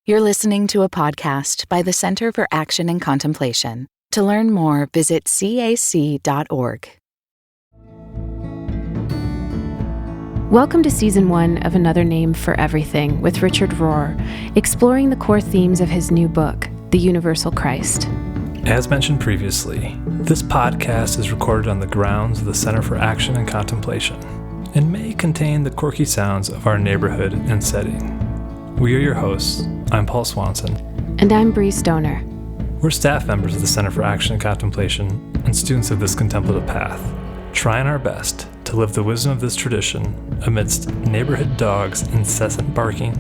You're listening to a podcast by the Center for Action and Contemplation. To learn more, visit cac.org. Welcome to Season 1 of Another Name for Everything with Richard Rohr, exploring the core themes of his new book, The Universal Christ. As mentioned previously, this podcast is recorded on the grounds of the Center for Action and Contemplation and may contain the quirky sounds of our neighborhood and setting. We are your hosts. I'm Paul Swanson. And I'm Bree Stoner. We're staff members of the Center for Action and Contemplation and students of this contemplative path, trying our best to live the wisdom of this tradition amidst neighborhood dogs' incessant barking,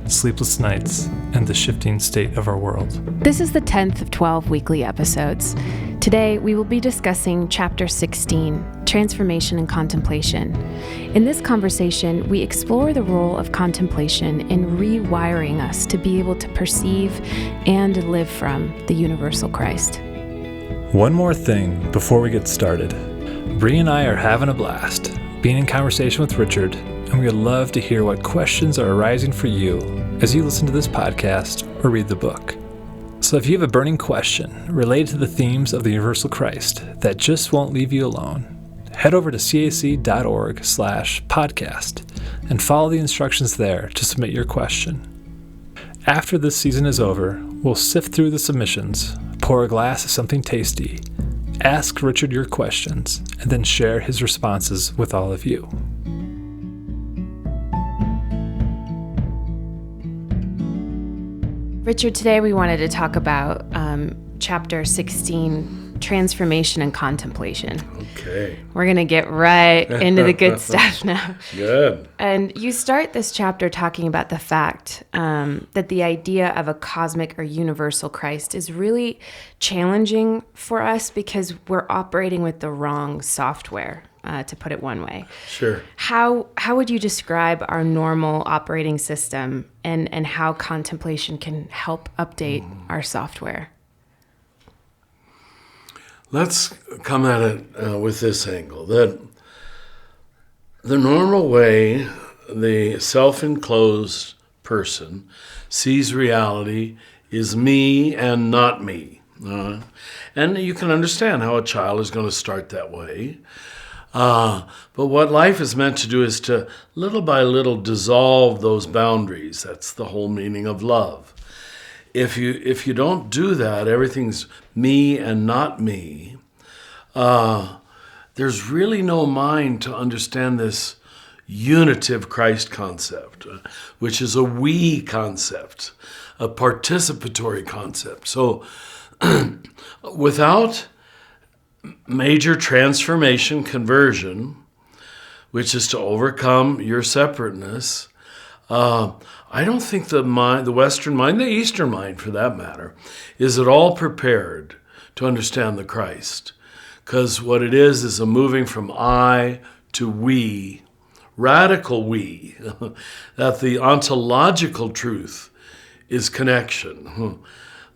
sleepless nights, and the shifting state of our world. This is the 10th of 12 weekly episodes. Today, we will be discussing Chapter 16, Transformation and Contemplation. In this conversation, we explore the role of contemplation in rewiring us to be able to perceive and live from the universal Christ. One more thing before we get started. Bree and I are having a blast being in conversation with Richard, and we would love to hear what questions are arising for you as you listen to this podcast or read the book. So if you have a burning question related to the themes of the Universal Christ that just won't leave you alone, head over to cac.org/podcast and follow the instructions there to submit your question. After this season is over, we'll sift through the submissions, pour a glass of something tasty, ask Richard your questions, and then share his responses with all of you. Richard, today we wanted to talk about Chapter 16, Transformation and Contemplation. Okay. We're going to get right into the good stuff now. Good. And you start this chapter talking about the fact that the idea of a cosmic or universal Christ is really challenging for us because we're operating with the wrong software, to put it one way. Sure. How would you describe our normal operating system and how contemplation can help update our software? Let's come at it with this angle, that the normal way the self-enclosed person sees reality is me and not me. And you can understand how a child is going to start that way. But what life is meant to do is to, little by little, dissolve those boundaries. That's the whole meaning of love. If you don't do that, everything's me and not me. There's really no mind to understand this unitive Christ concept, which is a we concept, a participatory concept. So without major transformation, conversion, which is to overcome your separateness, I don't think the Western mind, the Eastern mind for that matter, is at all prepared to understand the Christ. Because what it is a moving from I to we, radical we, that the ontological truth is connection.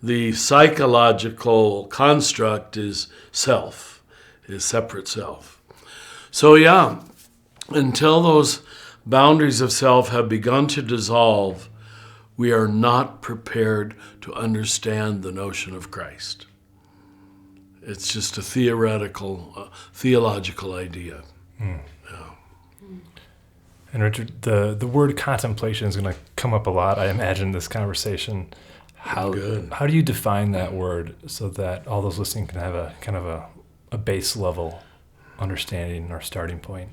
The psychological construct is self, is separate self. So yeah, until those boundaries of self have begun to dissolve, we are not prepared to understand the notion of Christ. It's just a theological idea. Yeah. And Richard, the word contemplation is going to come up a lot, I imagine, in this conversation. How do you define that word so that all those listening can have a kind of a base level understanding or starting point?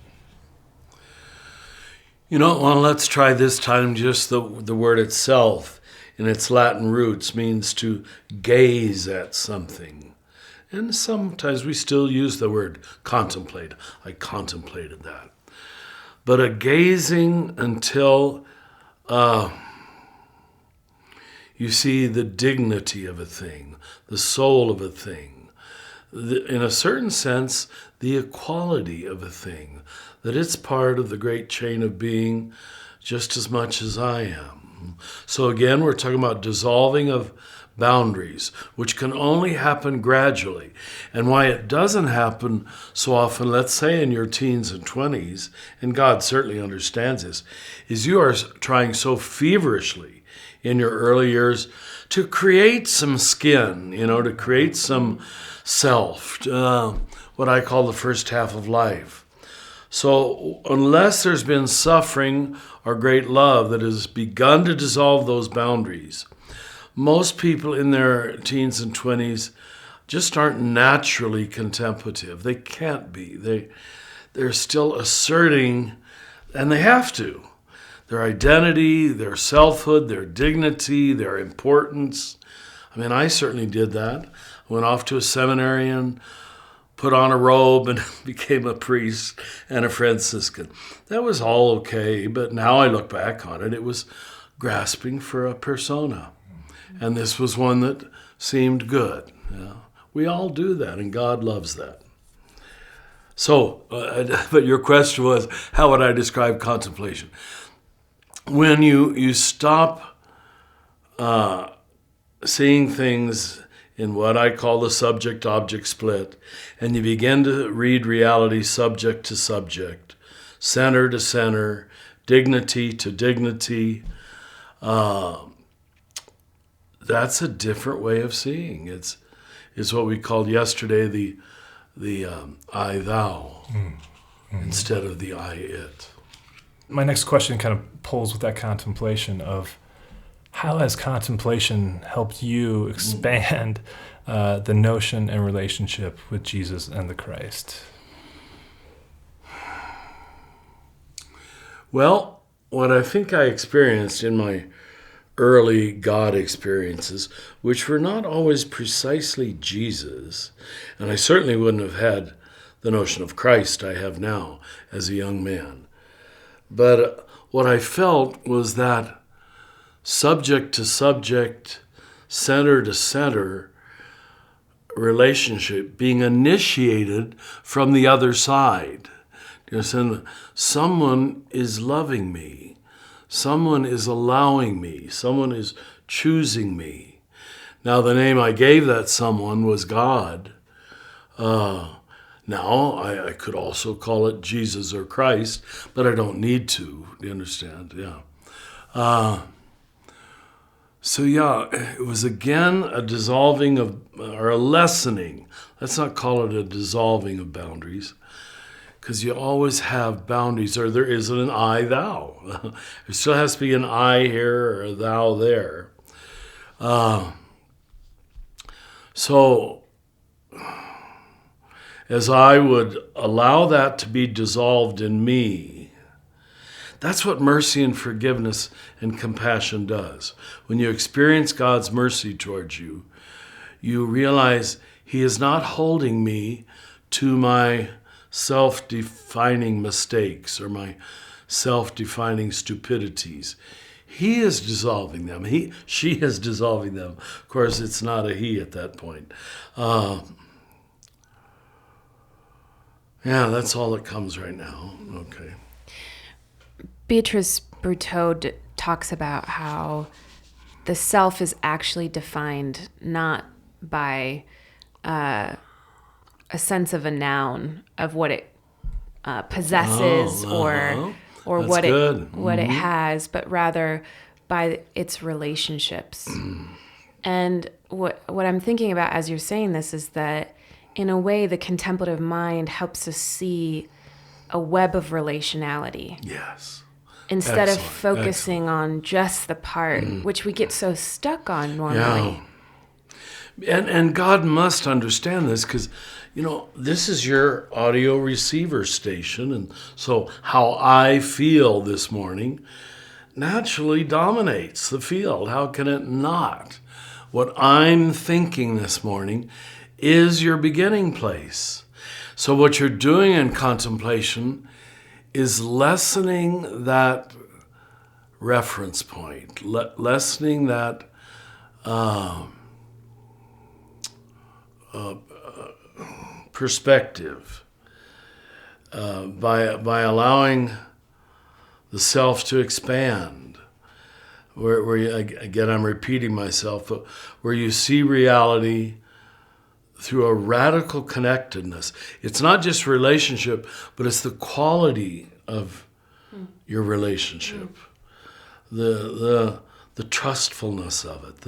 Well, let's try this time just the word itself in its Latin roots means to gaze at something. And sometimes we still use the word contemplate. I contemplated that. But a gazing until you see the dignity of a thing, the soul of a thing, in a certain sense, the equality of a thing, that it's part of the great chain of being just as much as I am. So again, we're talking about dissolving of boundaries, which can only happen gradually. And why it doesn't happen so often, let's say in your teens and 20s, and God certainly understands this, is you are trying so feverishly in your early years to create some skin, to create some self, what I call the first half of life. So unless there's been suffering or great love that has begun to dissolve those boundaries, most people in their teens and 20s just aren't naturally contemplative. They can't be. They're still asserting, and they have to, their identity, their selfhood, their dignity, their importance. I mean, I certainly did that. I went off to a seminary and put on a robe and became a priest and a Franciscan. That was all okay, but now I look back on it, it was grasping for a persona. And this was one that seemed good. We all do that, and God loves that. So, but your question was, how would I describe contemplation? When you stop seeing things in what I call the subject-object split, and you begin to read reality subject to subject, center to center, dignity to dignity, that's a different way of seeing. It's what we called yesterday the I thou instead of the I it. My next question kind of pulls with that contemplation of how has contemplation helped you expand the notion and relationship with Jesus and the Christ? Well, what I think I experienced in my early God experiences, which were not always precisely Jesus, and I certainly wouldn't have had the notion of Christ I have now as a young man. But what I felt was that subject to subject, center to center relationship being initiated from the other side. Someone is loving me. Someone is allowing me. Someone is choosing me. Now, the name I gave that someone was God. Now, I could also call it Jesus or Christ, but I don't need to. You understand? Yeah. It was again a dissolving of, or a lessening. Let's not call it a dissolving of boundaries, because you always have boundaries, or there isn't an I, thou. There still has to be an I here or a thou there. So as I would allow that to be dissolved in me, that's what mercy and forgiveness and compassion does. When you experience God's mercy towards you, you realize He is not holding me to my self-defining mistakes or my self-defining stupidities. He is dissolving them. She is dissolving them. Of course, it's not a he at that point. That's all that comes right now. Okay. Beatrice Brutto talks about how the self is actually defined not by a sense of a noun of what it possesses or what it has, but rather by its relationships. And what I'm thinking about as you're saying this is that in a way the contemplative mind helps us see a web of relationality. Yes. Instead of focusing on just the part, which we get so stuck on normally. Yeah. And God must understand this because, this is your audio receiver station. And so how I feel this morning naturally dominates the field. How can it not? What I'm thinking this morning is your beginning place. So what you're doing in contemplation is lessening that reference point, lessening that perspective by allowing the self to expand. Where you, again, I'm repeating myself, but where you see reality through a radical connectedness. It's not just relationship, but it's the quality of your relationship. The the trustfulness of it,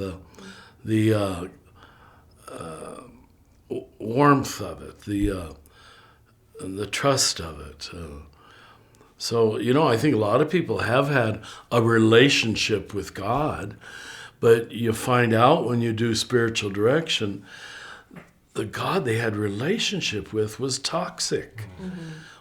the warmth of it, the trust of it. So, I think a lot of people have had a relationship with God, but you find out when you do spiritual direction, the God they had relationship with was toxic,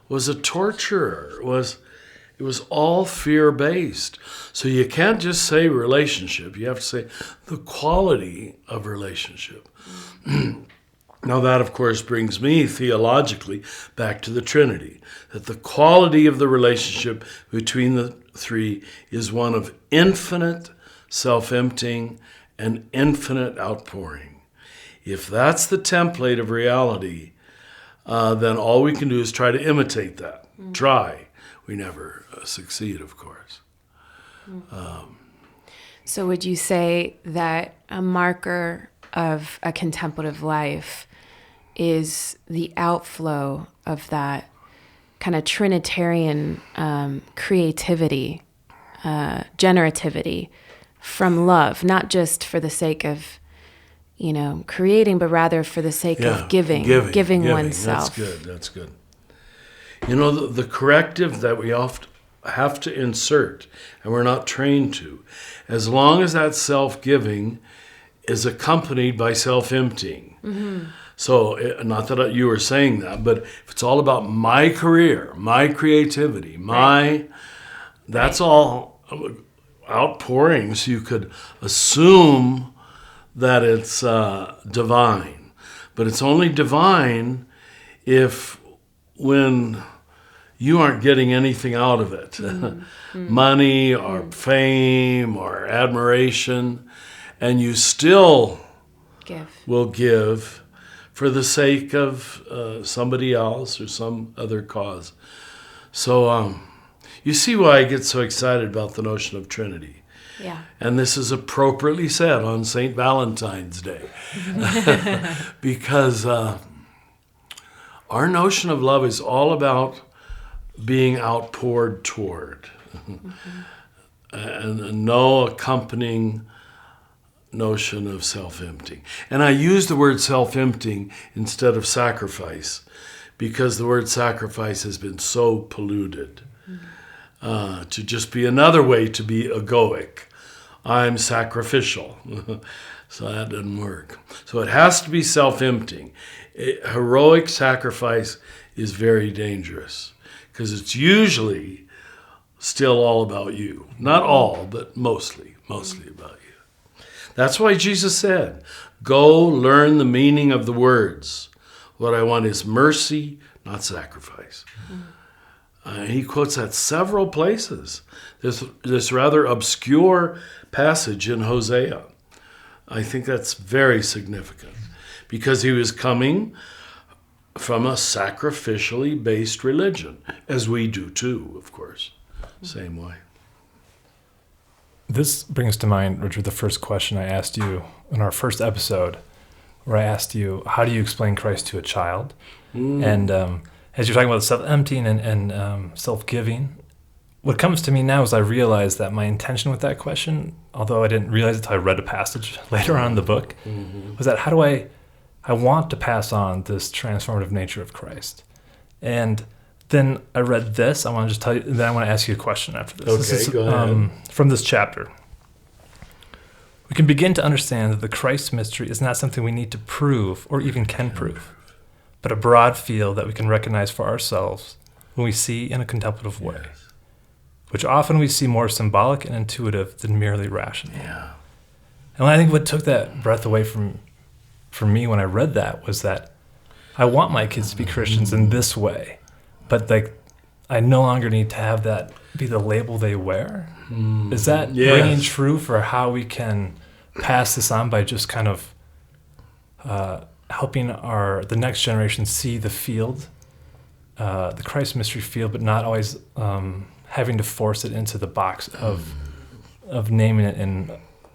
was a torturer, it was all fear-based. So you can't just say relationship, you have to say the quality of relationship. Now that, of course, brings me theologically back to the Trinity, that the quality of the relationship between the three is one of infinite self-emptying and infinite outpouring. If that's the template of reality, then all we can do is try to imitate that. Try. We never succeed, of course. So would you say that a marker of a contemplative life is the outflow of that kind of Trinitarian creativity, generativity from love, not just for the sake of, creating, but rather for the sake of giving oneself. That's good. The corrective that we often have to insert, and we're not trained to, as long as that self-giving is accompanied by self-emptying. So, not that you were saying that, but if it's all about my career, my creativity, that's all outpourings, you could assume that it's divine. But it's only divine if when you aren't getting anything out of it, money or fame or admiration, and you still will give for the sake of somebody else or some other cause. So you see why I get so excited about the notion of Trinity. Yeah. And this is appropriately said on St. Valentine's Day. Because our notion of love is all about being outpoured toward. And no accompanying notion of self-emptying. And I use the word self-emptying instead of sacrifice because the word sacrifice has been so polluted to just be another way to be egoic. I'm sacrificial. So that doesn't work. So it has to be self-emptying. Heroic sacrifice is very dangerous because it's usually still all about you. Not all, but mostly about you. That's why Jesus said, go learn the meaning of the words. What I want is mercy, not sacrifice. He quotes that several places. There's this rather obscure passage in Hosea. I think that's very significant because he was coming from a sacrificially based religion, as we do too, of course, same way. This brings to mind, Richard, the first question I asked you in our first episode, where I asked you, how do you explain Christ to a child? And as you're talking about self-emptying and self-giving, what comes to me now is I realize that my intention with that question, although I didn't realize it until I read a passage later on in the book, was that how do I want to pass on this transformative nature of Christ. And then I read this. I want to just tell you, then I want to ask you a question after this. Okay, this is, go ahead. From this chapter. We can begin to understand that the Christ mystery is not something we need to prove or even can prove, but a broad field that we can recognize for ourselves when we see in a contemplative way, which often we see more symbolic and intuitive than merely rational. Yeah. And I think what took that breath away from me when I read that was that I want my kids to be Christians in this way, but I no longer need to have that be the label they wear. Is that ringing true for how we can pass this on by just kind of helping the next generation see the field, the Christ mystery field, but not always having to force it into the box of naming it in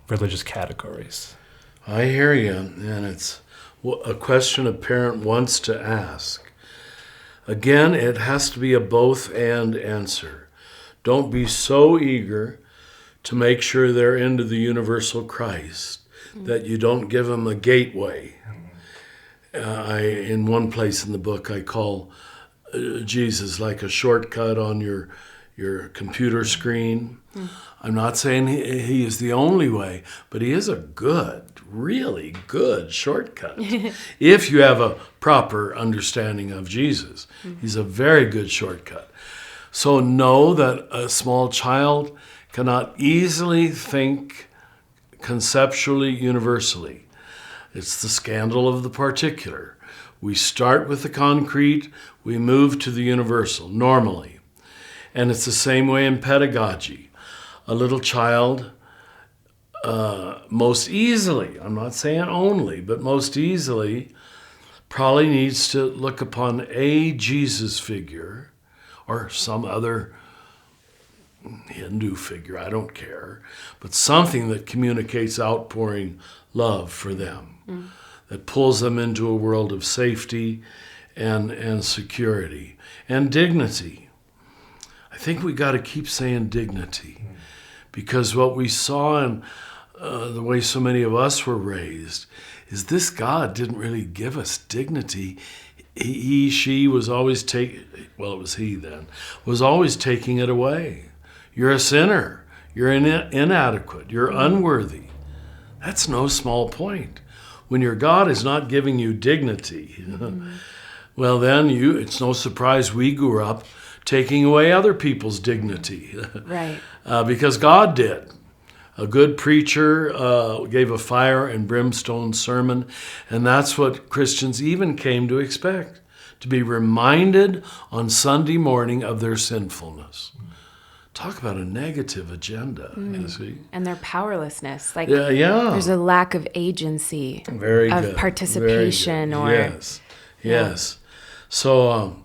religious categories? I hear you, and it's a question a parent wants to ask. Again, it has to be a both-and answer. Don't be so eager to make sure they're into the universal Christ, that you don't give them a gateway. In one place in the book, I call Jesus like a shortcut on your computer screen. I'm not saying he is the only way, but he is a good, really good shortcut. If you have a proper understanding of Jesus, he's a very good shortcut. So know that a small child cannot easily think conceptually universally. It's the scandal of the particular. We start with the concrete, we move to the universal, normally. And it's the same way in pedagogy. A little child, most easily, I'm not saying only, but most easily, probably needs to look upon a Jesus figure or some other Hindu figure, I don't care, but something that communicates outpouring love for them, that pulls them into a world of safety and security and dignity. I think we got to keep saying dignity, because what we saw in the way so many of us were raised is this God didn't really give us dignity. She was always it was he then, was always taking it away. You're a sinner. You're inadequate. You're unworthy. That's no small point. When your God is not giving you dignity, well then it's no surprise we grew up taking away other people's dignity. Right. Because God did. A good preacher gave a fire and brimstone sermon, and that's what Christians even came to expect, to be reminded on Sunday morning of their sinfulness. Talk about a negative agenda, you see. And their powerlessness. Like, yeah. There's a lack of agency, of participation. Yes. So,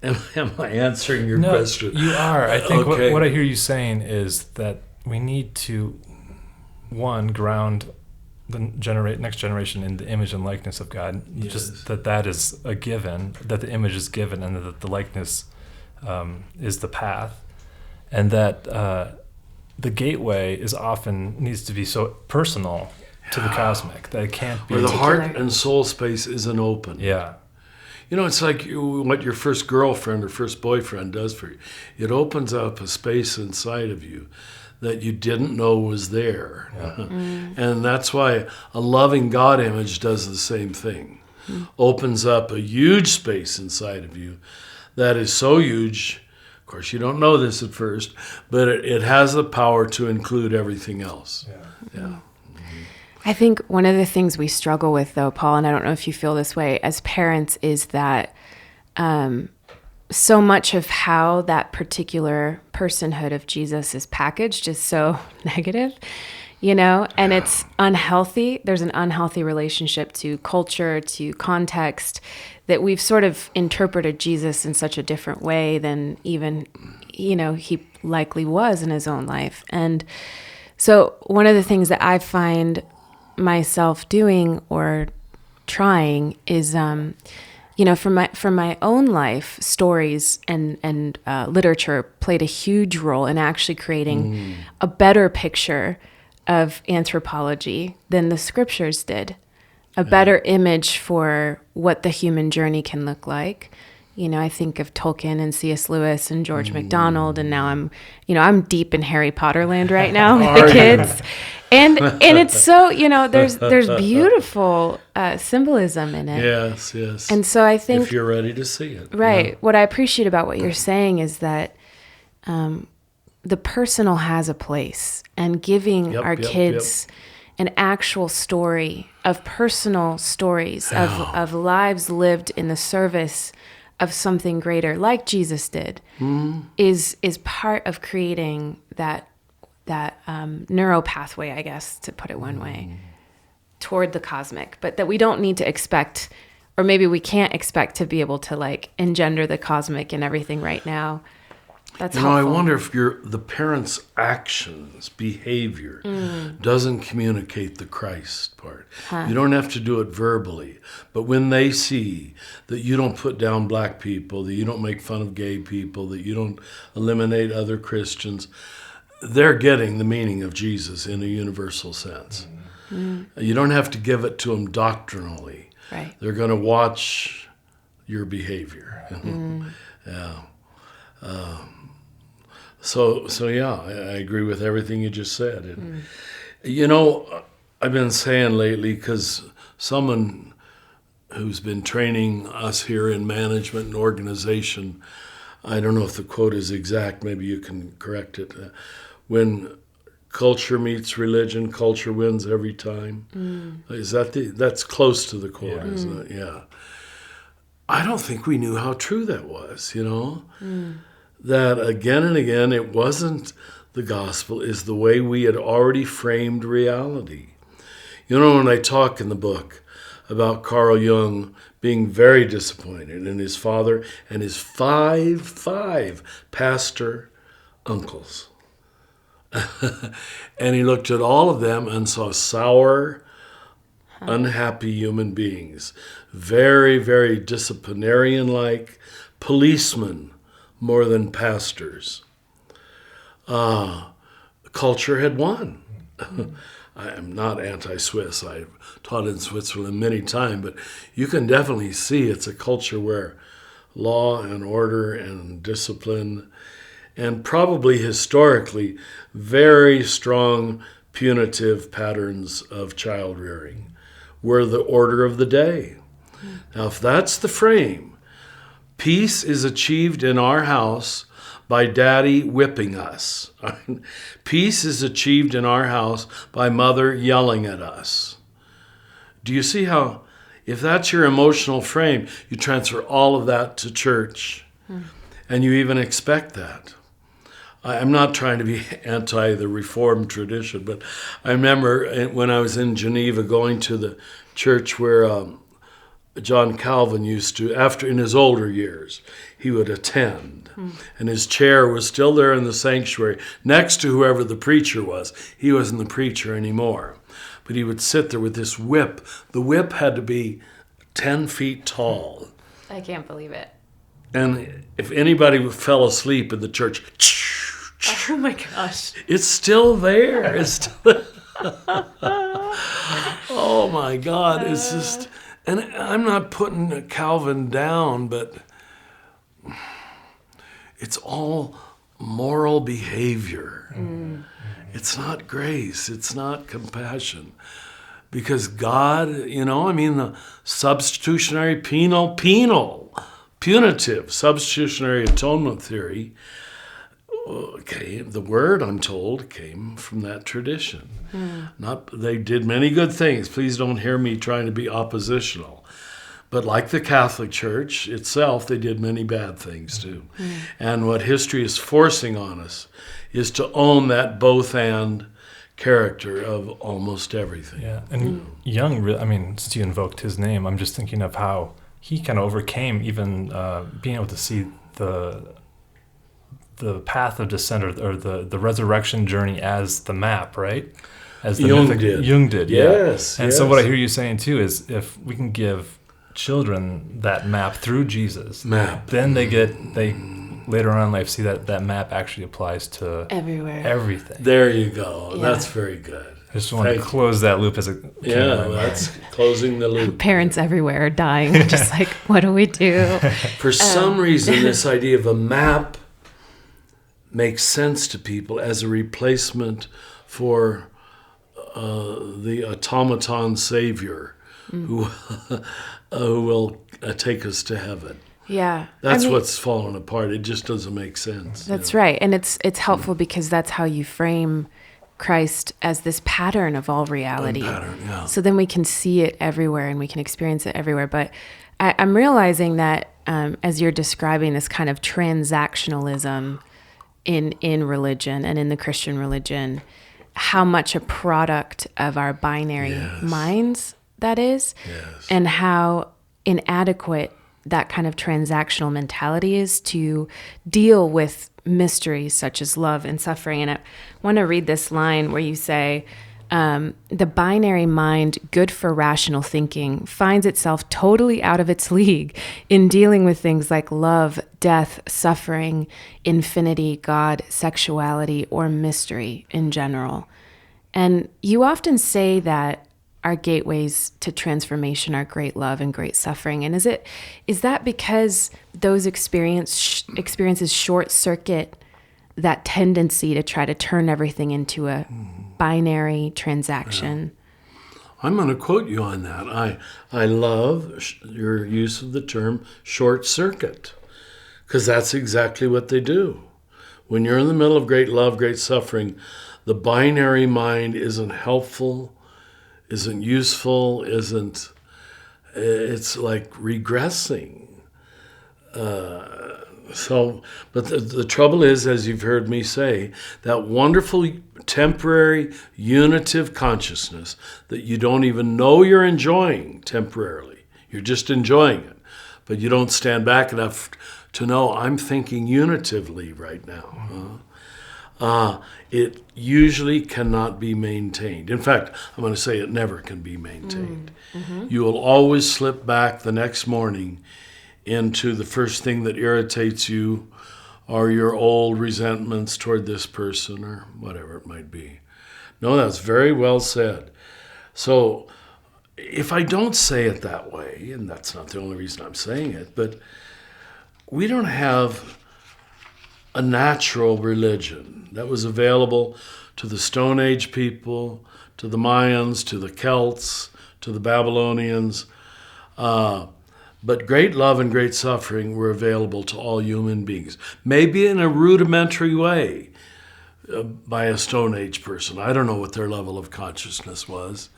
am I answering your question? You are. I think Okay. what I hear you saying is that we need to, one, ground the next generation in the image and likeness of God. Yes. Just that is a given, that the image is given, and that the likeness is the path. And that the gateway needs to be so personal to the cosmic that it can't be. Where the heart and soul space isn't open. Yeah. It's like what your first girlfriend or first boyfriend does for you. It opens up a space inside of you that you didn't know was there. Yeah. And that's why a loving God image does the same thing. Opens up a huge space inside of you that is so huge. Of course, you don't know this at first, but it has the power to include everything else. Yeah. I think one of the things we struggle with, though, Paul, and I don't know if you feel this way, as parents, is that so much of how that particular personhood of Jesus is packaged is so negative, and it's unhealthy. There's an unhealthy relationship to culture, to context, that we've sort of interpreted Jesus in such a different way than even, he likely was in his own life. And so one of the things that I find myself doing or trying is, from my own life, stories and literature played a huge role in actually creating a better picture of anthropology than the scriptures did. A better image for what the human journey can look like. I think of Tolkien and C.S. Lewis and George MacDonald, and now I'm deep in Harry Potter land right now with the kids. And it's so, there's beautiful symbolism in it. Yes. And so I think, if you're ready to see it. Right. Yeah. What I appreciate about what you're saying is that the personal has a place, and giving our kids an actual story of personal stories of lives lived in the service of something greater, like Jesus did, is part of creating that neuro pathway, I guess, to put it one way, toward the cosmic. But that we don't need to expect, or maybe we can't expect to be able to engender the cosmic and everything right now. That's helpful. I wonder if the parents' actions, behavior, doesn't communicate the Christ part. You don't have to do it verbally, but when they see that you don't put down black people, that you don't make fun of gay people, that you don't eliminate other Christians, they're getting the meaning of Jesus in a universal sense. You don't have to give it to them doctrinally. Right. They're going to watch your behavior. Yeah. So yeah, I agree with everything you just said. And, I've been saying lately, because someone who's been training us here in management and organization, I don't know if the quote is exact, maybe you can correct it. When culture meets religion, culture wins every time. Is that's close to the quote, isn't it? Yeah. I don't think we knew how true that was, that again and again, it wasn't the gospel, is the way we had already framed reality. When I talk in the book about Carl Jung being very disappointed in his father and his five pastor uncles. And he looked at all of them and saw sour, unhappy human beings. Very, very disciplinarian-like, policemen more than pastors. Culture had won. I am not anti-Swiss. I've taught in Switzerland many times, but you can definitely see it's a culture where law and order and discipline, and probably historically very strong punitive patterns of child rearing, were the order of the day. Now, if that's the frame, peace is achieved in our house by daddy whipping us. Peace is achieved in our house by mother yelling at us. Do you see how, if that's your emotional frame, you transfer all of that to church, and you even expect that? I'm not trying to be anti the Reformed tradition, but I remember when I was in Geneva going to the church where John Calvin used to, in his older years, he would attend. And his chair was still there in the sanctuary next to whoever the preacher was. He wasn't the preacher anymore. But he would sit there with this whip. The whip had to be 10 feet tall. I can't believe it. And if anybody fell asleep in the church, Oh my gosh. it's still there. It's still Oh my God. It's just, and I'm not putting Calvin down, but it's all moral behavior. It's not grace. It's not compassion. Because God, the substitutionary punitive substitutionary atonement theory, the word, I'm told, came from that tradition. They did many good things. Please don't hear me trying to be oppositional. But like the Catholic Church itself, they did many bad things too. And what history is forcing on us is to own that both-and character of almost everything. Yeah, and Jung, since you invoked his name, I'm just thinking of how he kind of overcame even being able to see the path of descent or the resurrection journey as the map, right? As the Jung did, yeah. Yes. And so what I hear you saying too is if we can give children that map through Jesus, then they later on in life see that map actually applies to everything. There you go. Yeah. That's very good. I just want to close that loop as a that's closing the loop. Parents everywhere are dying. Just like, what do we do? For some reason, this idea of a map makes sense to people as a replacement for the automaton savior who will take us to heaven. Yeah. That's what's fallen apart. It just doesn't make sense. That's right. And it's helpful because that's how you frame Christ as this pattern of all reality. So then we can see it everywhere and we can experience it everywhere. But I'm realizing that as you're describing this kind of transactionalism in religion and in the Christian religion, how much a product of our binary minds that is, and how inadequate that kind of transactional mentality is to deal with mysteries such as love and suffering. And I want to read this line where you say, the binary mind, good for rational thinking, finds itself totally out of its league in dealing with things like love, death, suffering, infinity, God, sexuality, or mystery in general. And you often say that our gateways to transformation are great love and great suffering. And is that because those experiences short circuit that tendency to try to turn everything into a binary transaction? Yeah. I'm going to quote you on that. I love your use of the term short circuit, because that's exactly what they do. When you're in the middle of great love, great suffering, the binary mind isn't helpful, isn't useful, it's like regressing. But the trouble is, as you've heard me say, that wonderful temporary unitive consciousness that you don't even know you're enjoying temporarily. You're just enjoying it, but you don't stand back enough to know I'm thinking unitively right now. It usually cannot be maintained. In fact, I'm going to say it never can be maintained. Mm-hmm. You will always slip back the next morning into the first thing that irritates you, or your old resentments toward this person, or whatever it might be. No, that's very well said. So if I don't say it that way, and that's not the only reason I'm saying it, but we don't have a natural religion that was available to the Stone Age people, to the Mayans, to the Celts, to the Babylonians. But great love and great suffering were available to all human beings, maybe in a rudimentary way by a Stone Age person. I don't know what their level of consciousness was,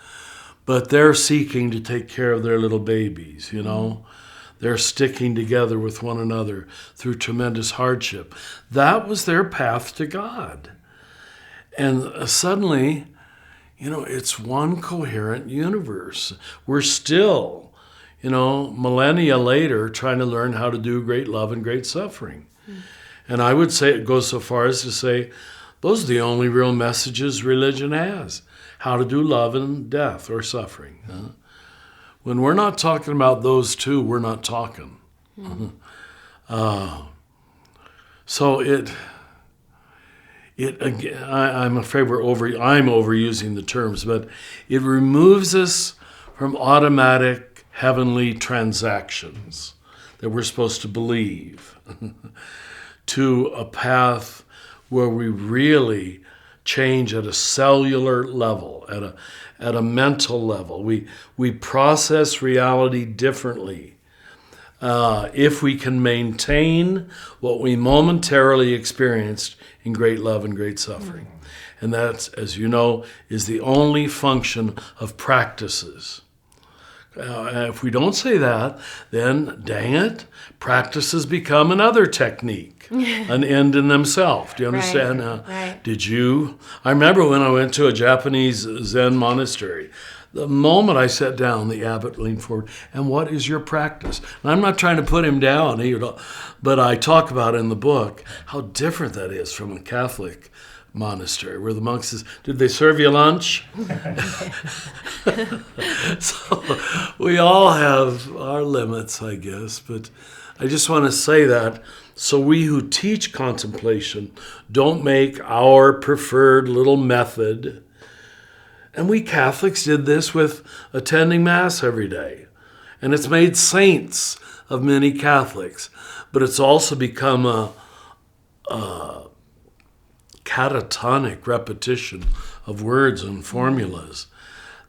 but they're seeking to take care of their little babies, you know. They're sticking together with one another through tremendous hardship. That was their path to God. And suddenly, you know, it's one coherent universe. We're still, you know, millennia later, trying to learn how to do great love and great suffering. And I would say, it goes so far as to say, those are the only real messages religion has. How to do love and death or suffering. When we're not talking about those two, we're not talking. So I'm afraid I'm overusing the terms, but it removes us from automatic heavenly transactions that we're supposed to believe to a path where we really change at a cellular level, at a mental level. We process reality differently if we can maintain what we momentarily experienced in great love and great suffering. And that, as you know, is the only function of practices. If we don't say that, then, dang it, practices become another technique, an end in themselves. Do you understand? Right. I remember when I went to a Japanese Zen monastery, the moment I sat down, the abbot leaned forward, and what is your practice? And I'm not trying to put him down, but I talk about in the book how different that is from a Catholic monastery where the monk says, did they serve you lunch? So we all have our limits, I guess, but I just want to say that so we who teach contemplation don't make our preferred little method. And we Catholics did this with attending Mass every day. And it's made saints of many Catholics, but it's also become a catatonic repetition of words and formulas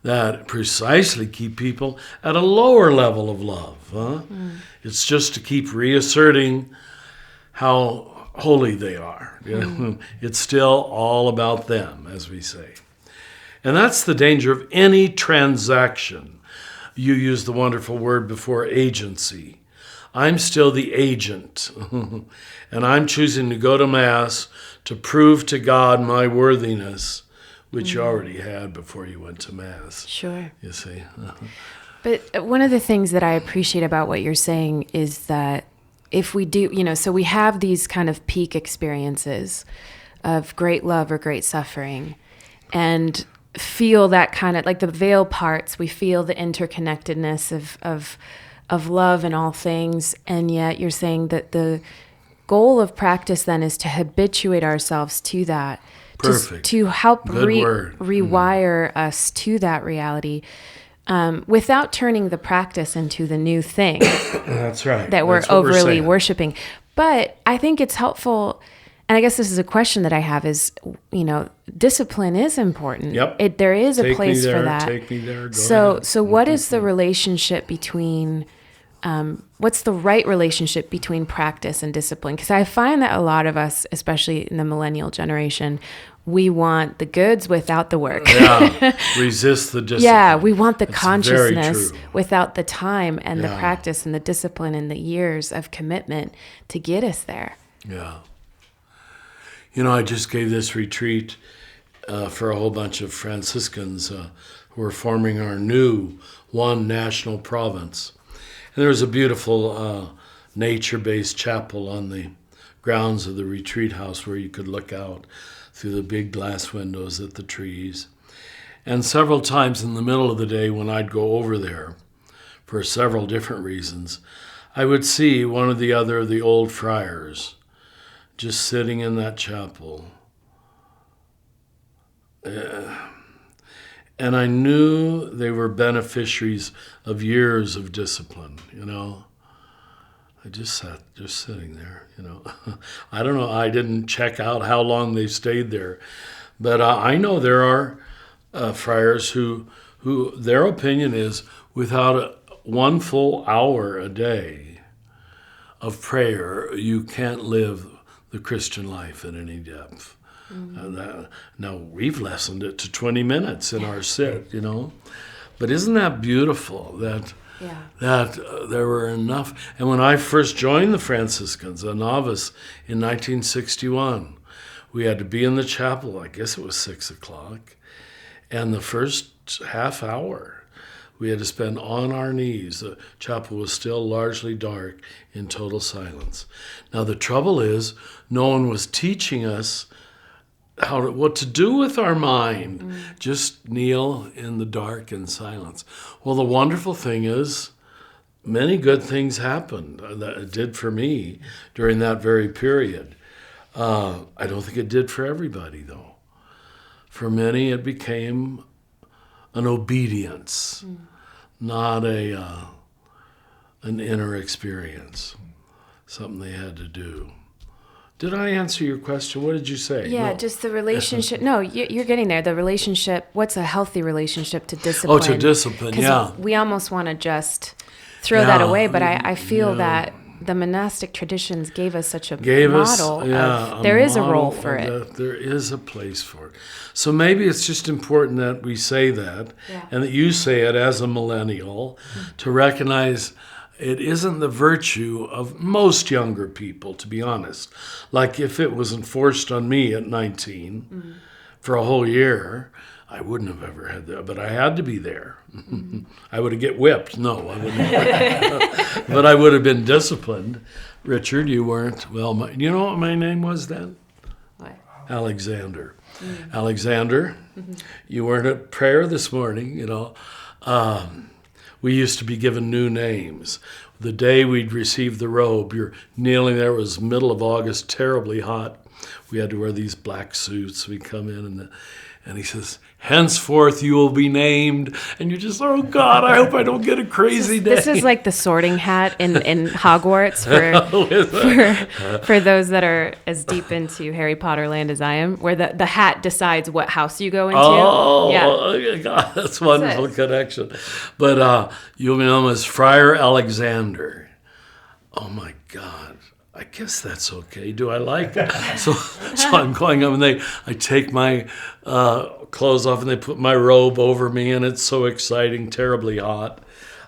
that precisely keep people at a lower level of love. It's just to keep reasserting how holy they are. It's still all about them, as we say. And that's the danger of any transaction. You used the wonderful word before, agency. I'm still the agent, and I'm choosing to go to Mass to prove to God my worthiness, which you already had before you went to Mass. Sure. You see? But one of the things that I appreciate about what you're saying is that if we do, so we have these kind of peak experiences of great love or great suffering, and feel that kind of, like the veil parts, we feel the interconnectedness of love in all things. And yet you're saying that the goal of practice then is to habituate ourselves to that. Perfect. To help Good rewire us to that reality, without turning the practice into the new thing. That's right. That we're That's what overly saying. worshiping. But I think it's helpful, and I guess this is a question that I have, is, discipline is important. Yep. There is a Take me place there, for that. take me there, go So ahead. what is the relationship between, what's the right relationship between practice and discipline? Because I find that a lot of us, especially in the millennial generation, we want the goods without the work. Yeah, resist the discipline. Yeah, we want the That's consciousness very true. without the time and the Yeah. practice and the discipline and the years of commitment to get us there. Yeah. I just gave this retreat for a whole bunch of Franciscans who are forming our new one national province. And there was a beautiful nature-based chapel on the grounds of the retreat house where you could look out through the big glass windows at the trees. And several times in the middle of the day when I'd go over there, for several different reasons, I would see one or the other of the old friars just sitting in that chapel. And I knew they were beneficiaries of years of discipline, I just sat, just sitting there, I don't know, I didn't check out how long they stayed there. But I know there are friars who their opinion is without one full hour a day of prayer, you can't live the Christian life in any depth. Now, we've lessened it to 20 minutes in our sit, But isn't that beautiful that there were enough? And when I first joined the Franciscans, a novice in 1961, we had to be in the chapel, I guess it was 6 o'clock, and the first half hour we had to spend on our knees. The chapel was still largely dark in total silence. Now the trouble is, no one was teaching us what to do with our mind. Just kneel in the dark in silence. Well, the wonderful thing is, many good things happened. That it did for me during that very period. I don't think it did for everybody, though. For many, it became an obedience, not an inner experience, something they had to do. Did I answer your question? What did you say? Yeah, No. just the relationship. No, you're getting there. The relationship, what's a healthy relationship to discipline? Oh, to discipline, 'Cause yeah. we almost want to just throw that Yeah, away, but I feel yeah. that the monastic traditions gave us such a Gave model. us, yeah, There is a model role for of it. that. There is a place for it. So maybe it's just important that we say that, and that you say it as a millennial, to recognize it isn't the virtue of most younger people, to be honest. Like if it was enforced on me at 19 for a whole year, I wouldn't have ever had that, but I had to be there. I would have get whipped. No, I wouldn't have. But I would have been disciplined. Richard, you weren't. Well, you know what my name was then? What? Alexander. Alexander, you weren't at prayer this morning, We used to be given new names. The day we'd received the robe, you're kneeling there, it was middle of August, terribly hot. We had to wear these black suits. We come in and he says, henceforth you will be named. And you're just, oh God, I hope I don't get a crazy day. This is like the sorting hat in Hogwarts for those that are as deep into Harry Potter land as I am, where the hat decides what house you go into. Oh, yeah. God, that's a wonderful That's it. connection. But you'll be known as Friar Alexander. Oh my God. I guess that's okay. Do I like it? So I'm going up and I take my clothes off and they put my robe over me and it's so exciting, terribly hot.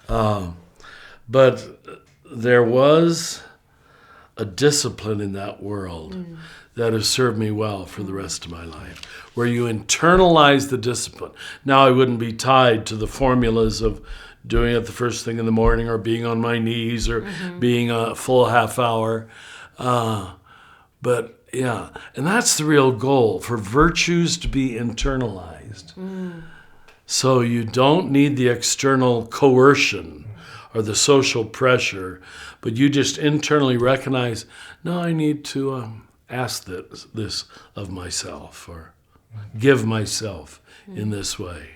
But there was a discipline in that world that has served me well for the rest of my life, where you internalize the discipline. Now I wouldn't be tied to the formulas of doing it the first thing in the morning or being on my knees or being a full half hour. But Yeah, and that's the real goal, for virtues to be internalized. So you don't need the external coercion or the social pressure, but you just internally recognize, no, I need to ask this of myself, or give myself in this way.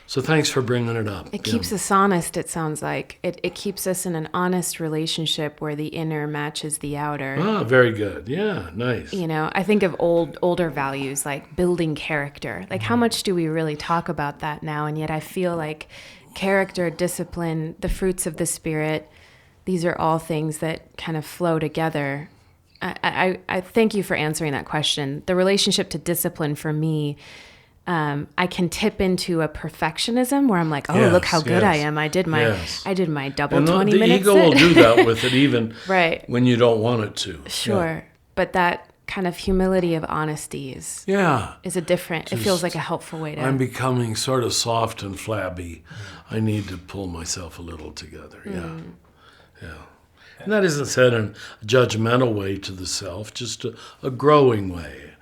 So thanks for bringing it up. It keeps us honest, it sounds like. It keeps us in an honest relationship where the inner matches the outer. Ah, very good. Yeah, nice. You know, I think of older values like building character. Like, how much do we really talk about that now? And yet I feel like character, discipline, the fruits of the Spirit, these are all things that kind of flow together. I thank you for answering that question. The relationship to discipline for me, I can tip into a perfectionism where I'm like, oh, look how good I am. I did my double and 20 the minutes. ego will do that with it even right. when you don't want it to. Sure. Yeah. But that kind of humility of honesty is a different, it feels like a helpful way to. I'm becoming sort of soft and flabby. I need to pull myself a little together. Yeah. And that isn't said in a judgmental way to the self, just a growing way.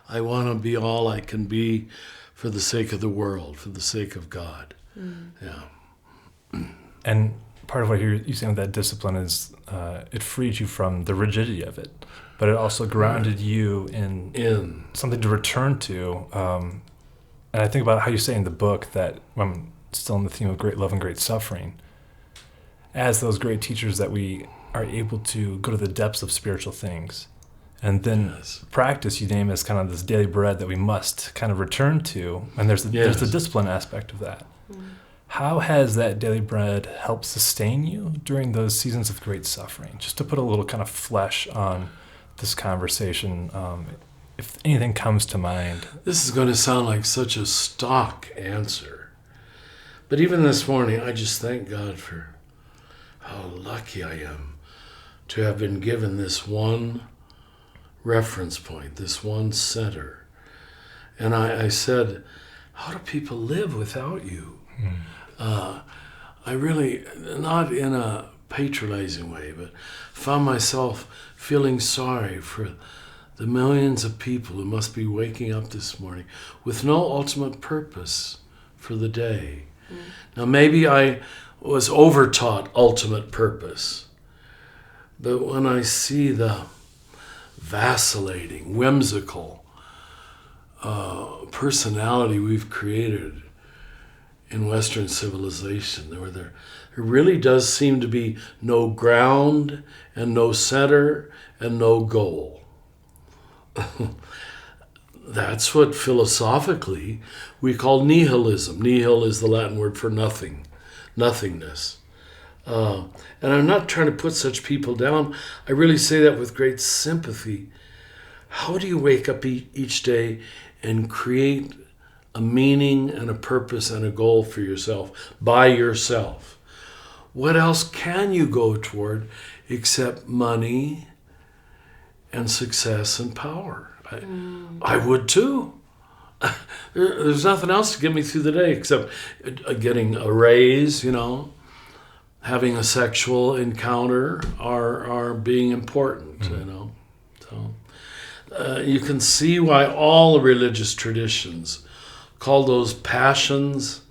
I want to be all I can be for the sake of the world, for the sake of God. Yeah. And part of what you're saying with that discipline is it freed you from the rigidity of it, but it also grounded you in something to return to. And I think about how you say in the book that, I'm still in the theme of great love and great suffering, as those great teachers that we are able to go to the depths of spiritual things. And then practice you name as kind of this daily bread that we must kind of return to. And there's the discipline aspect of that. How has that daily bread helped sustain you during those seasons of great suffering? Just to put a little kind of flesh on this conversation, if anything comes to mind. This is going to sound like such a stock answer. But even this morning, I just thank God for how lucky I am to have been given this one reference point, this one center. And I said, how do people live without you? I really, not in a patronizing way, but found myself feeling sorry for the millions of people who must be waking up this morning with no ultimate purpose for the day. Now, maybe I was overtaught ultimate purpose, but when I see the vacillating, whimsical personality we've created in Western civilization, where there really does seem to be no ground and no center and no goal. That's what philosophically we call nihilism. Nihil is the Latin word for nothing, nothingness. And I'm not trying to put such people down. I really say that with great sympathy. How do you wake up each day and create a meaning and a purpose and a goal for yourself by yourself? What else can you go toward except money and success and power? I would too. There's nothing else to get me through the day except getting a raise, having a sexual encounter are being important, So you can see why all the religious traditions call those passions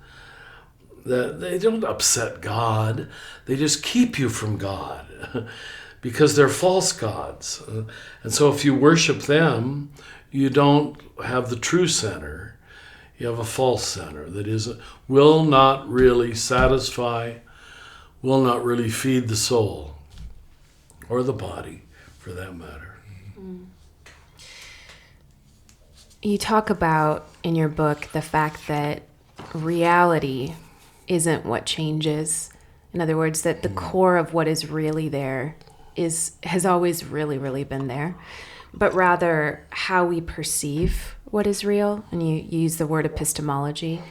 that they don't upset God, they just keep you from God because they're false gods. And so if you worship them, you don't have the true center. You have a false center that will not really satisfy, will not really feed the soul or the body, for that matter. You talk about in your book the fact that reality isn't what changes. In other words, that the core of what is really there has always really, really been there, but rather how we perceive what is real. And you use the word epistemology.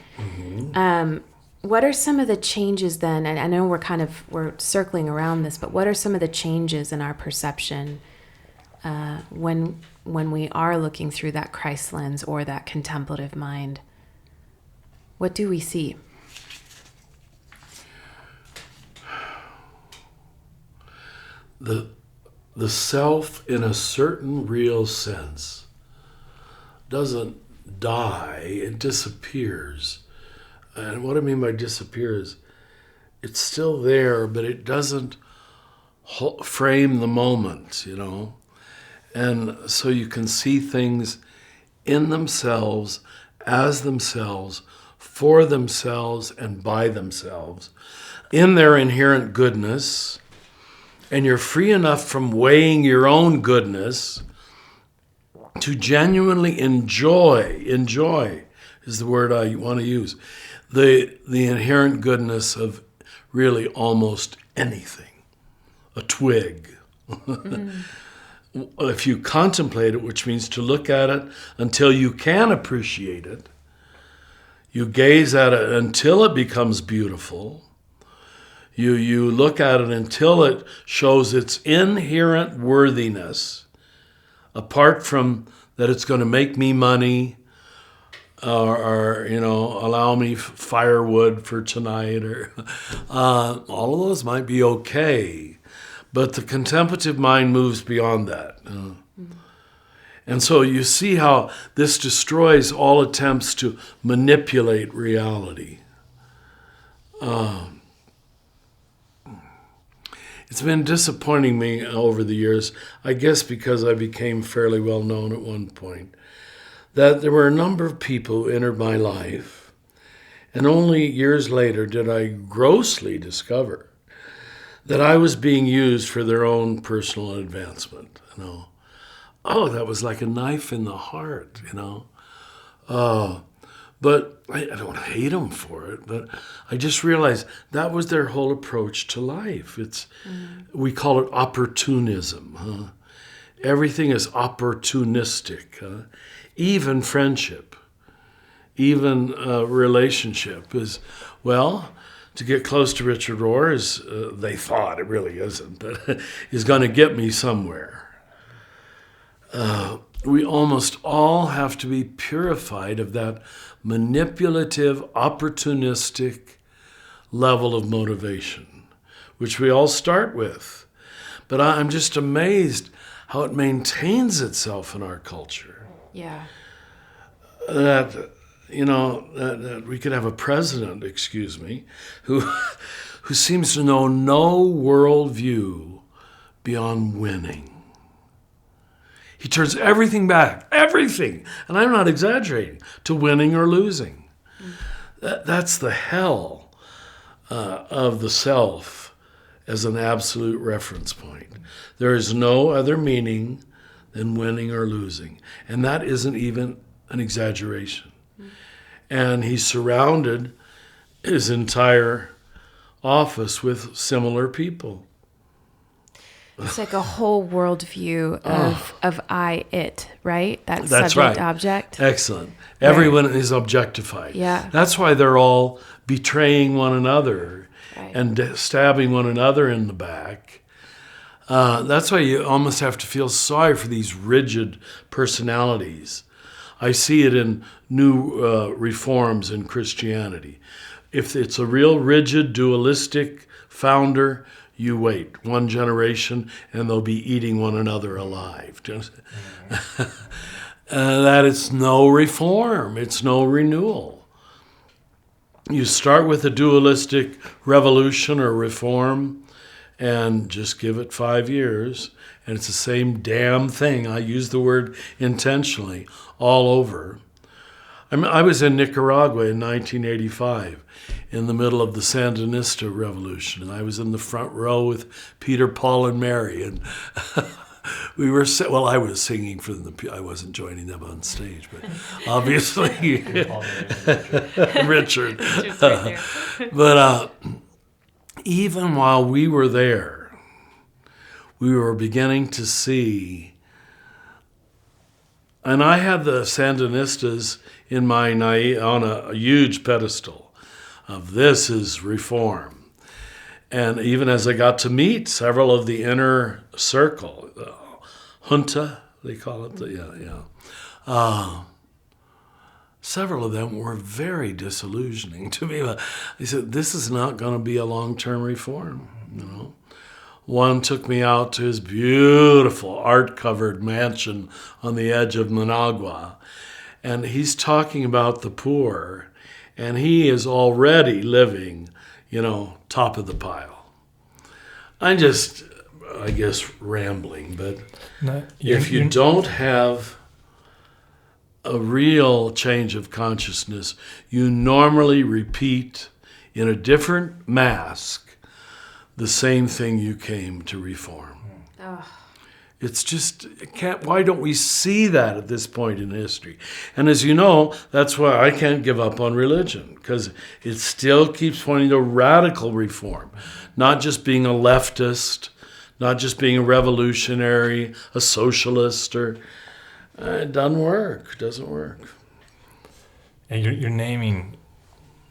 What are some of the changes then? And I know we're circling around this, but what are some of the changes in our perception when we are looking through that Christ lens or that contemplative mind? What do we see? the self in a certain real sense doesn't die, it disappears. And what I mean by disappears, it's still there, but it doesn't frame the moment, And so you can see things in themselves, as themselves, for themselves, and by themselves, in their inherent goodness, and you're free enough from weighing your own goodness to genuinely enjoy is the word I want to use, the inherent goodness of really almost anything. A twig. If you contemplate it, which means to look at it until you can appreciate it, you gaze at it until it becomes beautiful, you look at it until it shows its inherent worthiness, apart from that it's going to make me money, or allow me firewood for tonight, or all of those might be okay, but the contemplative mind moves beyond that. And so you see how this destroys all attempts to manipulate reality. It's been disappointing me over the years, I guess because I became fairly well known at one point, that there were a number of people who entered my life, and only years later did I grossly discover that I was being used for their own personal advancement. Oh, that was like a knife in the heart, But I don't hate them for it, but I just realized that was their whole approach to life. We call it opportunism. Everything is opportunistic. Even friendship, even relationship is, to get close to Richard Rohr is, they thought, it really isn't, but is going to get me somewhere. We almost all have to be purified of that manipulative, opportunistic level of motivation, which we all start with. But I'm just amazed how it maintains itself in our culture. Yeah. That we could have a president, who seems to know no worldview beyond winning. He turns everything back, everything, and I'm not exaggerating, to winning or losing. That's the hell of the self as an absolute reference point. There is no other meaning than winning or losing, and that isn't even an exaggeration. And he surrounded his entire office with similar people. It's like a whole worldview of I, it, right? That's subject, right. Object. Excellent. Everyone is objectified. Yeah. That's why they're all betraying one another and stabbing one another in the back. That's why you almost have to feel sorry for these rigid personalities. I see it in new reforms in Christianity. If it's a real rigid, dualistic founder, you wait one generation and they'll be eating one another alive. That it's no reform, it's no renewal. You start with a dualistic revolution or reform and just give it 5 years, and it's the same damn thing. I use the word intentionally, all over. I was in Nicaragua in 1985 in the middle of the Sandinista revolution, and I was in the front row with Peter, Paul, and Mary, and I was singing for them. I wasn't joining them on stage, but obviously Richard. But even while we were there, we were beginning to see, and I had the Sandinistas in my on a huge pedestal of this is reform. And even as I got to meet several of the inner circle, junta, they call it, several of them were very disillusioning to me. They said, this is not going to be a long-term reform, One took me out to his beautiful art-covered mansion on the edge of Managua, and he's talking about the poor, and he is already living, top of the pile. I guess, rambling, but if you don't have a real change of consciousness, you normally repeat in a different mask the same thing you came to reform. Oh. It's just, why don't we see that at this point in history? And as you know, that's why I can't give up on religion, because it still keeps pointing to radical reform, not just being a leftist, not just being a revolutionary, a socialist, or it doesn't work. And you're naming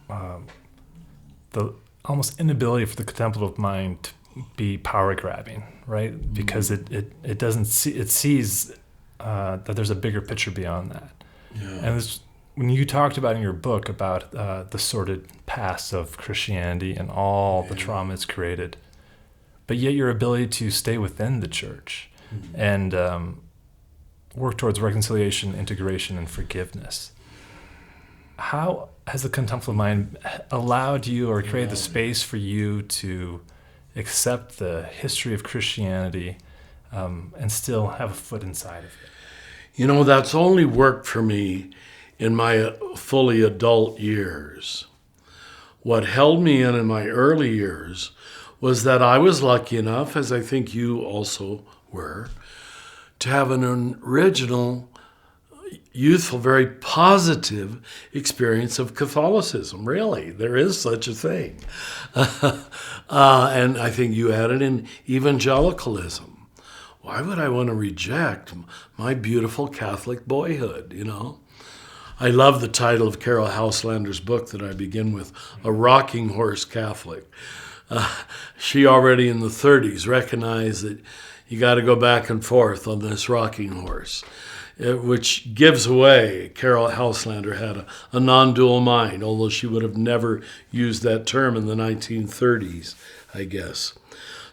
the almost inability for the contemplative mind to be power grabbing, right? Because it doesn't see, it sees that there's a bigger picture beyond that. Yeah. And when you talked about in your book about the sordid past of Christianity and all the trauma it's created, but yet your ability to stay within the church and work towards reconciliation, integration, and forgiveness. How has the contemplative mind allowed you or created the space for you to accept the history of Christianity and still have a foot inside of it? That's only worked for me in my fully adult years. What held me in my early years was that I was lucky enough, as I think you also were, to have an original, youthful, very positive experience of Catholicism. Really, there is such a thing. And I think you had it in evangelicalism. Why would I want to reject my beautiful Catholic boyhood, I love the title of Carol Houselander's book that I begin with, A Rocking Horse Catholic. She already in the 30s recognized that you got to go back and forth on this rocking horse, which gives away Carol Houselander had a non-dual mind, although she would have never used that term in the 1930s, I guess.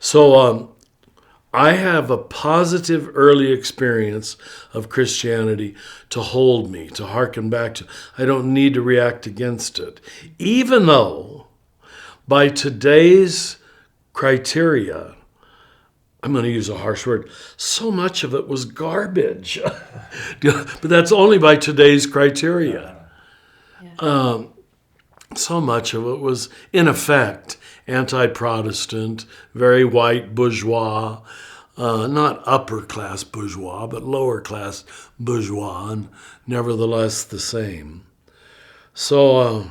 So I have a positive early experience of Christianity to hold me, to hearken back to. I don't need to react against it, even though by today's criteria, I'm going to use a harsh word, so much of it was garbage. But that's only by today's criteria. Yeah. So much of it was, in effect, anti-Protestant, very white bourgeois, not upper-class bourgeois, but lower-class bourgeois, and nevertheless the same. So,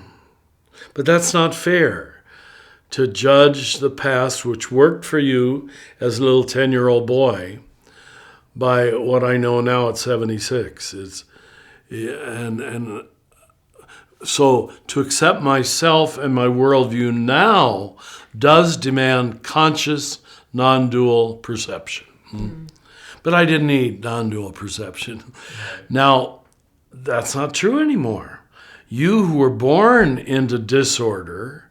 but that's not fair. To judge the past, which worked for you as a little 10-year-old boy, by what I know now at 76. And so to accept myself and my worldview now does demand conscious, non-dual perception. Mm. But I didn't need non-dual perception. Now, that's not true anymore. You who were born into disorder,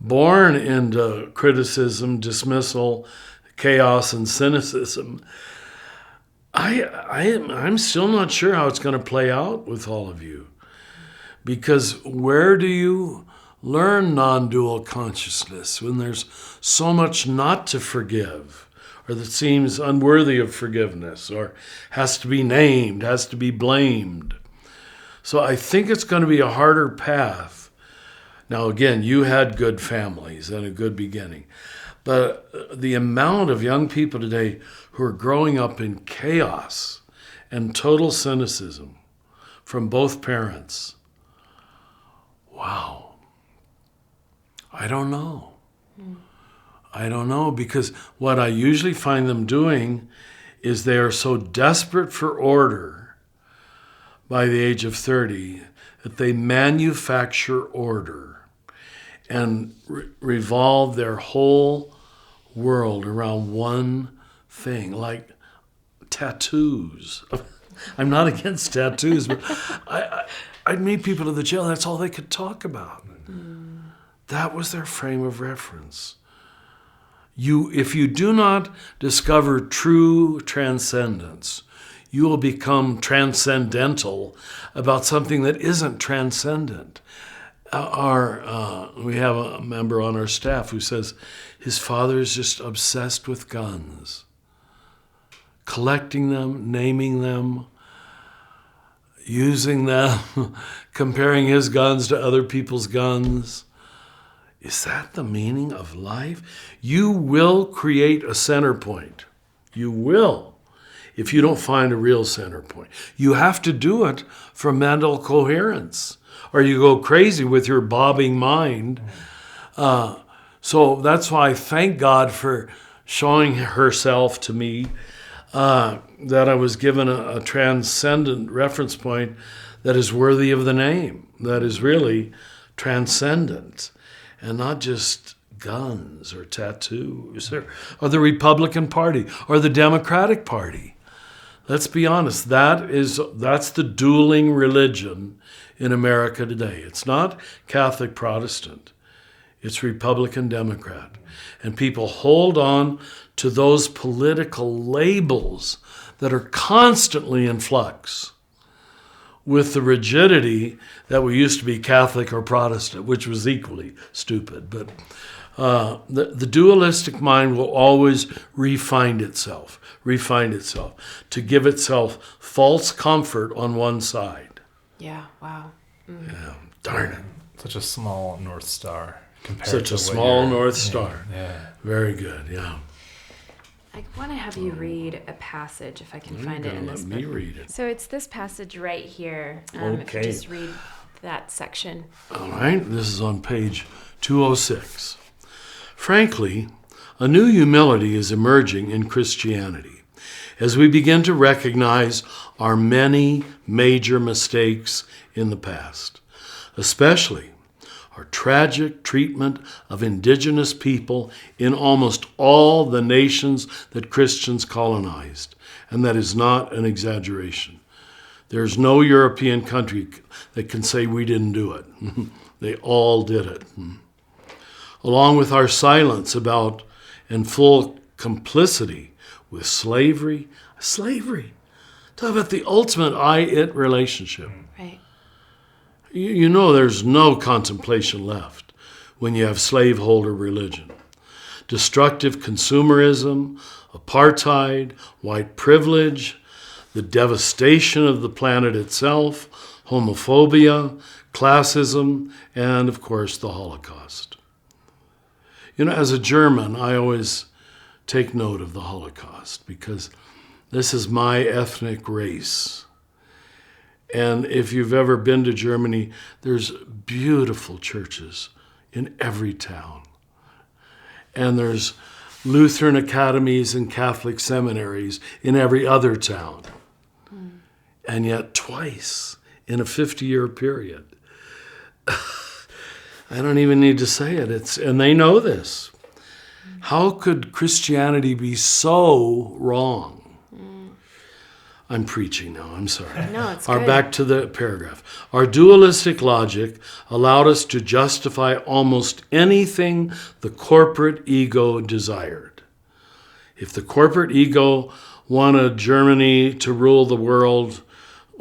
born into criticism, dismissal, chaos, and cynicism, I'm still not sure how it's going to play out with all of you. Because where do you learn non-dual consciousness when there's so much not to forgive, or that seems unworthy of forgiveness, or has to be named, has to be blamed? So I think it's going to be a harder path. Now, again, you had good families and a good beginning. But the amount of young people today who are growing up in chaos and total cynicism from both parents, wow. I don't know. I don't know, because what I usually find them doing is they are so desperate for order by the age of 30 that they manufacture order and revolve their whole world around one thing, like tattoos. I'm not against tattoos, but I'd meet people at the jail, that's all they could talk about. That was their frame of reference. If you do not discover true transcendence, you will become transcendental about something that isn't transcendent. We have a member on our staff who says his father is just obsessed with guns, collecting them, naming them, using them, comparing his guns to other people's guns. Is that the meaning of life? You will create a center point. You will, if you don't find a real center point. You have to do it for mental coherence, or you go crazy with your bobbing mind. So that's why, thank God for showing herself to me, that I was given a transcendent reference point that is worthy of the name, that is really transcendent, and not just guns or tattoos or the Republican Party or the Democratic Party. Let's be honest, that's the dueling religion in America today. It's not Catholic Protestant, it's Republican Democrat. And people hold on to those political labels that are constantly in flux with the rigidity that we used to be Catholic or Protestant, which was equally stupid. But the dualistic mind will always refine itself to give itself false comfort on one side. Yeah, wow. Yeah, darn it. Such a small North Star compared Such to a small North Star. Yeah. Very good, yeah. I want to have you read a passage, if I can find it in this book. Let me read it. So it's this passage right here. If you Okay. just read that section. All right, this is on page 206. Frankly, a new humility is emerging in Christianity as we begin to recognize our many major mistakes in the past, especially our tragic treatment of indigenous people in almost all the nations that Christians colonized. And that is not an exaggeration. There's no European country that can say we didn't do it. They all did it. Along with our silence about and full complicity with slavery. Talk about the ultimate I-it relationship. Right. You know there's no contemplation left when you have slaveholder religion. Destructive consumerism, apartheid, white privilege, the devastation of the planet itself, homophobia, classism, and of course the Holocaust. You know, as a German, I always take note of the Holocaust because this is my ethnic race. And if you've ever been to Germany, there's beautiful churches in every town. And there's Lutheran academies and Catholic seminaries in every other town. And yet twice in a 50-year period. I don't even need to say it. And they know this. How could Christianity be so wrong? I'm preaching now, I'm sorry. No, it's good. Back to the paragraph. Our dualistic logic allowed us to justify almost anything the corporate ego desired. If the corporate ego wanted Germany to rule the world,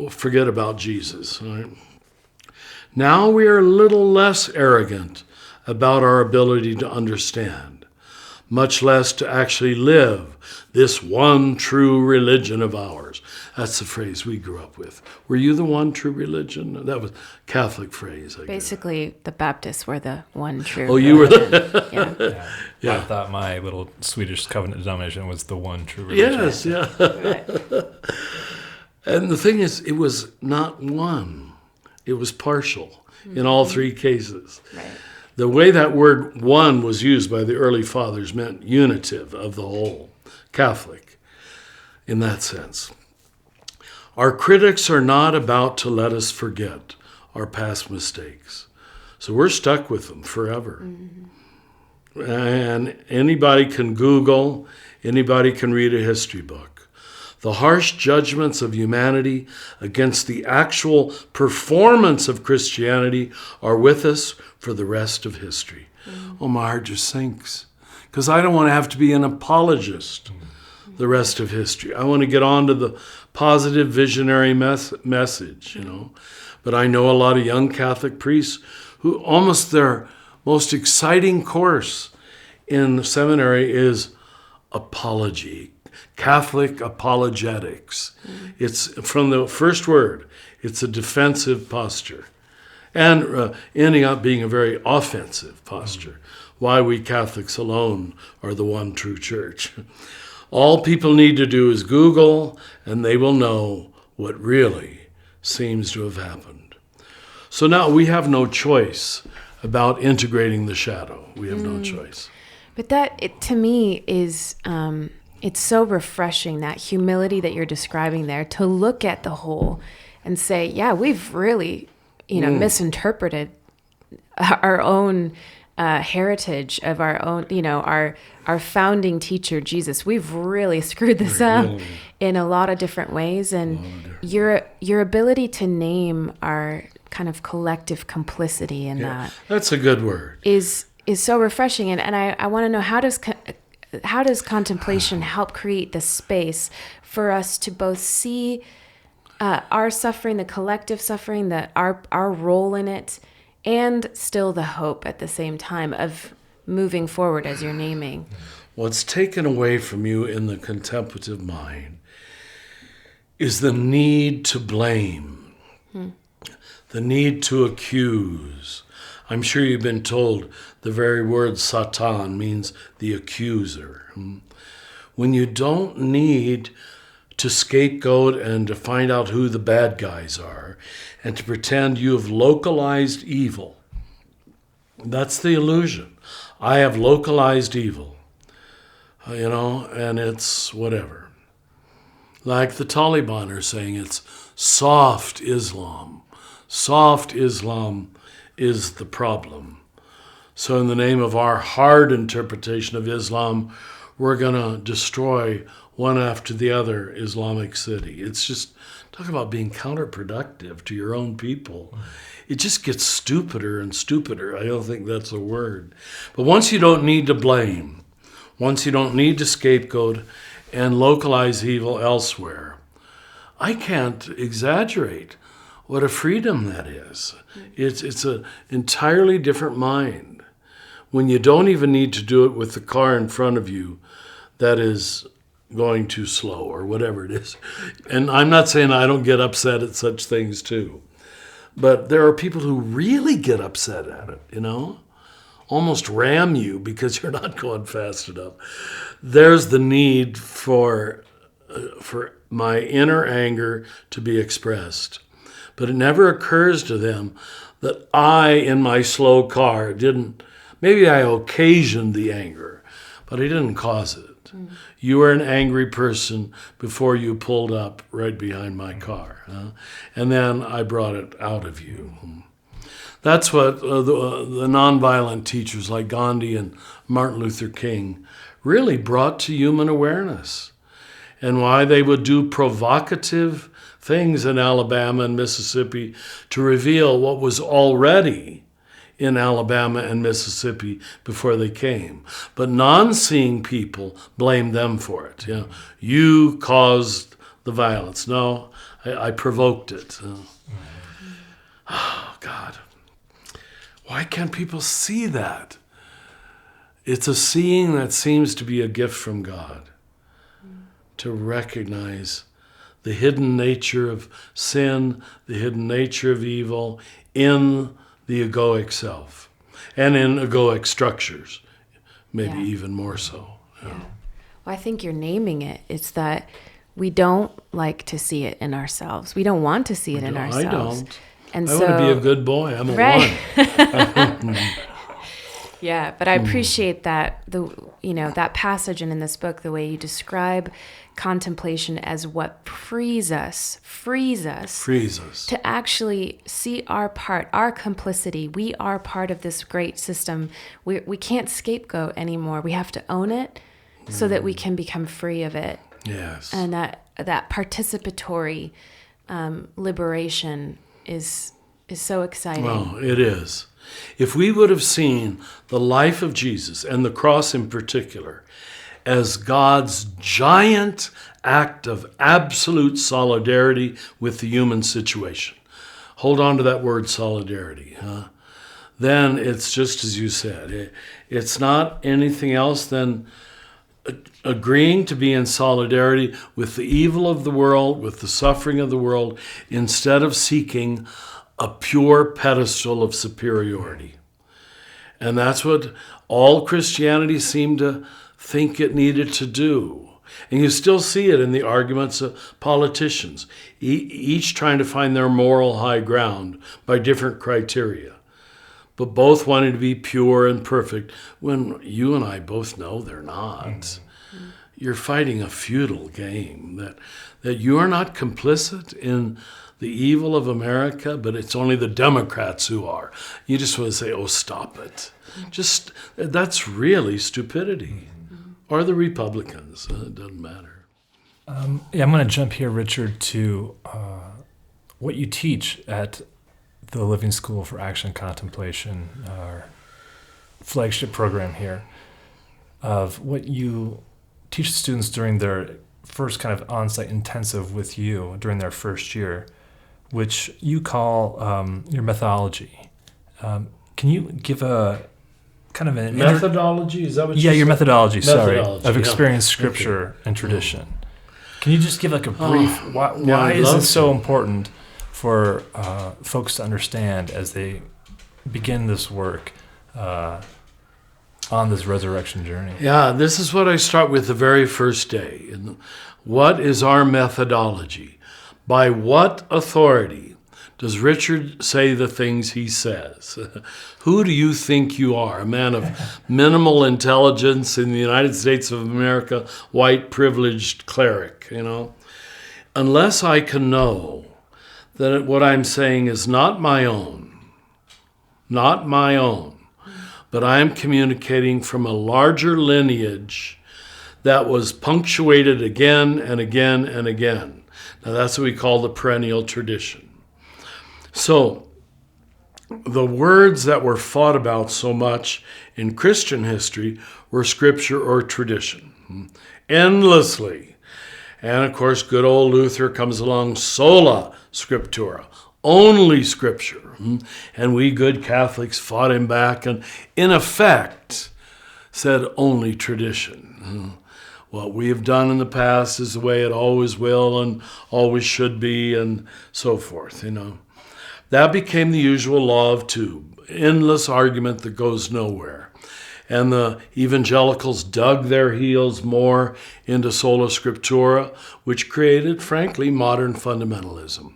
forget about Jesus. Right? Now we are a little less arrogant about our ability to understand, much less to actually live this one true religion of ours. That's the phrase we grew up with. Were you the one true religion? That was a Catholic phrase, I guess. Basically, the Baptists were the one true Oh, you were religion. Yeah. Yeah. I thought my little Swedish covenant denomination was the one true religion. Yes, yeah. Right. And the thing is, it was not one. It was partial in all three cases. Right. The way that word one was used by the early fathers meant unitive of the whole, Catholic, in that sense. Our critics are not about to let us forget our past mistakes. So we're stuck with them forever. Mm-hmm. And anybody can Google, anybody can read a history book. The harsh judgments of humanity against the actual performance of Christianity are with us for the rest of history. Mm-hmm. Oh, my heart just sinks because I don't want to have to be an apologist the rest of history. I want to get on to the positive visionary message, But I know a lot of young Catholic priests who almost their most exciting course in seminary is apology, Catholic apologetics. It's from the first word, it's a defensive posture, and ending up being a very offensive posture. Why we Catholics alone are the one true church. All people need to do is Google, and they will know what really seems to have happened. So now we have no choice about integrating the shadow. We have no choice. But to me, is it's so refreshing, that humility that you're describing there, to look at the whole and say, yeah, we've really, misinterpreted our own heritage of our own, our founding teacher, Jesus. We've really screwed this up in a lot of different ways. And your ability to name our kind of collective complicity in that. That's a good word. Is so refreshing. And I want to know, how does contemplation help create the space for us to both see our suffering, the collective suffering, our role in it, and still the hope at the same time of moving forward as you're naming? What's taken away from you in the contemplative mind is the need to blame, the need to accuse. I'm sure you've been told the very word Satan means the accuser. When you don't need to scapegoat and to find out who the bad guys are and to pretend you have localized evil. That's the illusion. I have localized evil, and it's whatever. Like the Taliban are saying, it's soft Islam. Soft Islam is the problem. So in the name of our hard interpretation of Islam, we're going to destroy one after the other Islamic city. It's just, talk about being counterproductive to your own people. It just gets stupider and stupider. I don't think that's a word. But once you don't need to blame, once you don't need to scapegoat and localize evil elsewhere, I can't exaggerate what a freedom that is. It's an entirely different mind. When you don't even need to do it with the car in front of you that is going too slow or whatever it is. And I'm not saying I don't get upset at such things too. But there are people who really get upset at it, almost ram you because you're not going fast enough. There's the need for my inner anger to be expressed. But it never occurs to them that I, in my slow car, maybe I occasioned the anger, but I didn't cause it. You were an angry person before you pulled up right behind my car. And then I brought it out of you. That's what the nonviolent teachers like Gandhi and Martin Luther King really brought to human awareness, and why they would do provocative things in Alabama and Mississippi to reveal what was already in Alabama and Mississippi before they came. But non-seeing people blame them for it. You caused the violence. No, I provoked it. Oh, God. Why can't people see that? It's a seeing that seems to be a gift from God, to recognize the hidden nature of sin, the hidden nature of evil in the egoic self, and in egoic structures, maybe even more so. Well, I think you're naming it. It's that we don't like to see it in ourselves. We don't want to see it in ourselves. I don't. I want to be a good boy. I'm a one. Yeah, but I appreciate that that passage and in this book, the way you describe contemplation as what frees us to actually see our part, our complicity. We are part of this great system. We can't scapegoat anymore. We have to own it so that we can become free of it. Yes. And that participatory liberation is so exciting. Well, it is. If we would have seen the life of Jesus, and the cross in particular, as God's giant act of absolute solidarity with the human situation. Hold on to that word solidarity. Then it's just as you said. It's not anything else than agreeing to be in solidarity with the evil of the world, with the suffering of the world, instead of seeking a pure pedestal of superiority. And that's what all Christianity seemed to think it needed to do. And you still see it in the arguments of politicians, each trying to find their moral high ground by different criteria, but both wanting to be pure and perfect when you and I both know they're not. Mm-hmm. You're fighting a futile game, that you are not complicit in the evil of America, but it's only the Democrats who are. You just want to say, oh, stop it. That's really stupidity. Or the Republicans, it doesn't matter. I'm going to jump here, Richard, to what you teach at the Living School for Action and Contemplation, our flagship program here, of what you teach students during their first kind of on-site intensive with you during their first year, which you call your methodology. Can you give a kind of an methodology? Is that what you said? Your methodology, of experience, scripture, and tradition. Can you just give like a brief, why is it so important for folks to understand as they begin this work on this resurrection journey? Yeah, this is what I start with the very first day. And what is our methodology? By what authority does Richard say the things he says? Who do you think you are? A man of minimal intelligence in the United States of America, white privileged cleric, Unless I can know that what I'm saying is not my own, but I am communicating from a larger lineage that was punctuated again and again and again. Now that's what we call the perennial tradition. So the words that were fought about so much in Christian history were scripture or tradition, endlessly. And of course, good old Luther comes along, sola scriptura, only scripture. And we good Catholics fought him back and in effect said only tradition. What we have done in the past is the way it always will and always should be and so forth, That became the usual law of two, endless argument that goes nowhere. And the evangelicals dug their heels more into sola scriptura, which created, frankly, modern fundamentalism.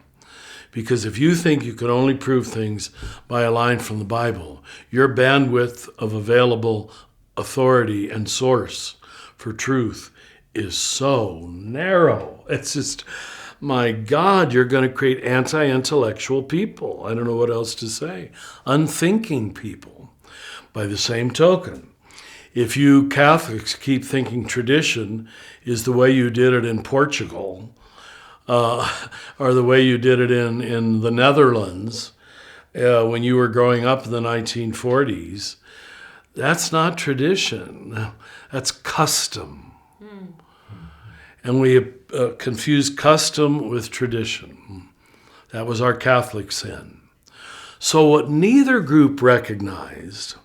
Because if you think you can only prove things by a line from the Bible, your bandwidth of available authority and source for truth is so narrow. It's just, my God, you're going to create anti-intellectual people. I don't know what else to say. Unthinking people. By the same token, if you Catholics keep thinking tradition is the way you did it in Portugal, or the way you did it in the Netherlands when you were growing up in the 1940s, that's not tradition. That's custom. And we confuse custom with tradition. That was our Catholic sin. So what neither group recognized,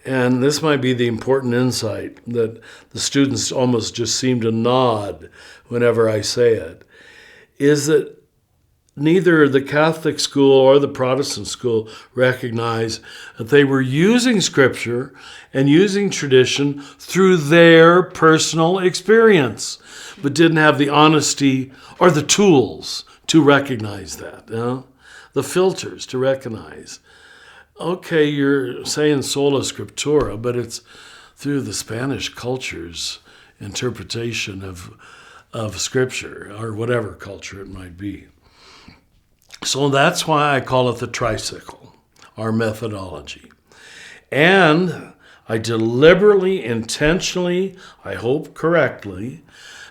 and this might be the important insight that the students almost just seem to nod whenever I say it, is that neither the Catholic school or the Protestant school recognized that they were using scripture and using tradition through their personal experience, but didn't have the honesty or the tools to recognize that, the filters to recognize. Okay, you're saying sola scriptura, but it's through the Spanish culture's interpretation of scripture, or whatever culture it might be. So that's why I call it the tricycle, our methodology. And I deliberately, intentionally, I hope correctly,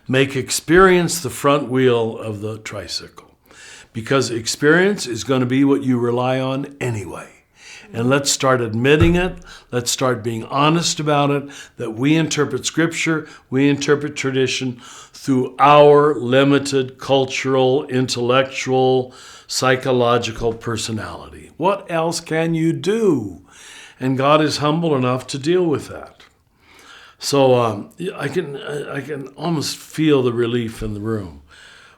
make experience the front wheel of the tricycle. Because experience is going to be what you rely on anyway. And let's start admitting it. Let's start being honest about it, that we interpret Scripture, we interpret tradition through our limited cultural, intellectual, psychological personality. What else can you do? And God is humble enough to deal with that. So I can almost feel the relief in the room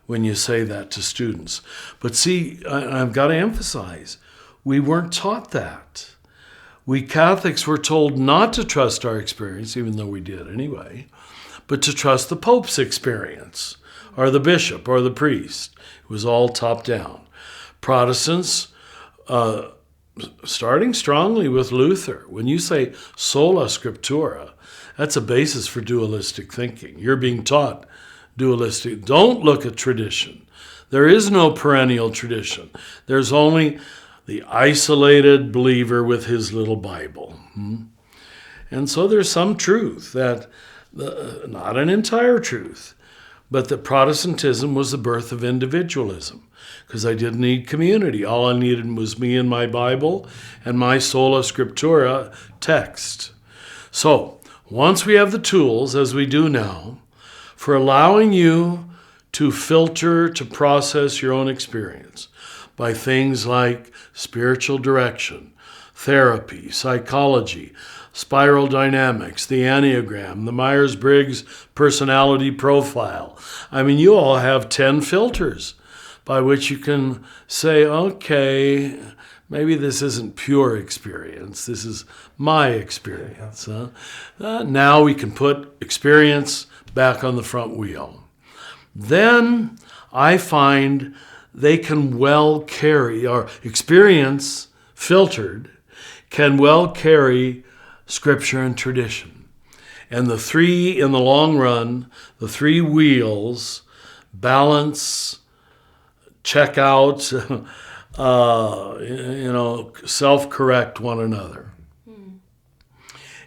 when you say that to students. But see, I've got to emphasize, we weren't taught that. We Catholics were told not to trust our experience, even though we did anyway, but to trust the Pope's experience, or the bishop, or the priest. It was all top down. Protestants, starting strongly with Luther, when you say sola scriptura, that's a basis for dualistic thinking. You're being taught dualistic. Don't look at tradition. There is no perennial tradition. There's only the isolated believer with his little Bible. And so there's some truth, that not an entire truth, but that Protestantism was the birth of individualism, because I didn't need community. All I needed was me and my Bible and my sola scriptura text. So once we have the tools, as we do now, for allowing you to filter, to process your own experience by things like spiritual direction, therapy, psychology, spiral dynamics, the Enneagram, the Myers-Briggs personality profile. I mean, you all have 10 filters by which you can say, okay, maybe this isn't pure experience. This is my experience. Now we can put experience back on the front wheel. Then I find they can well carry, or experience filtered, can well carry Scripture and tradition. And the three, in the long run, the three wheels, balance, check out, self-correct one another.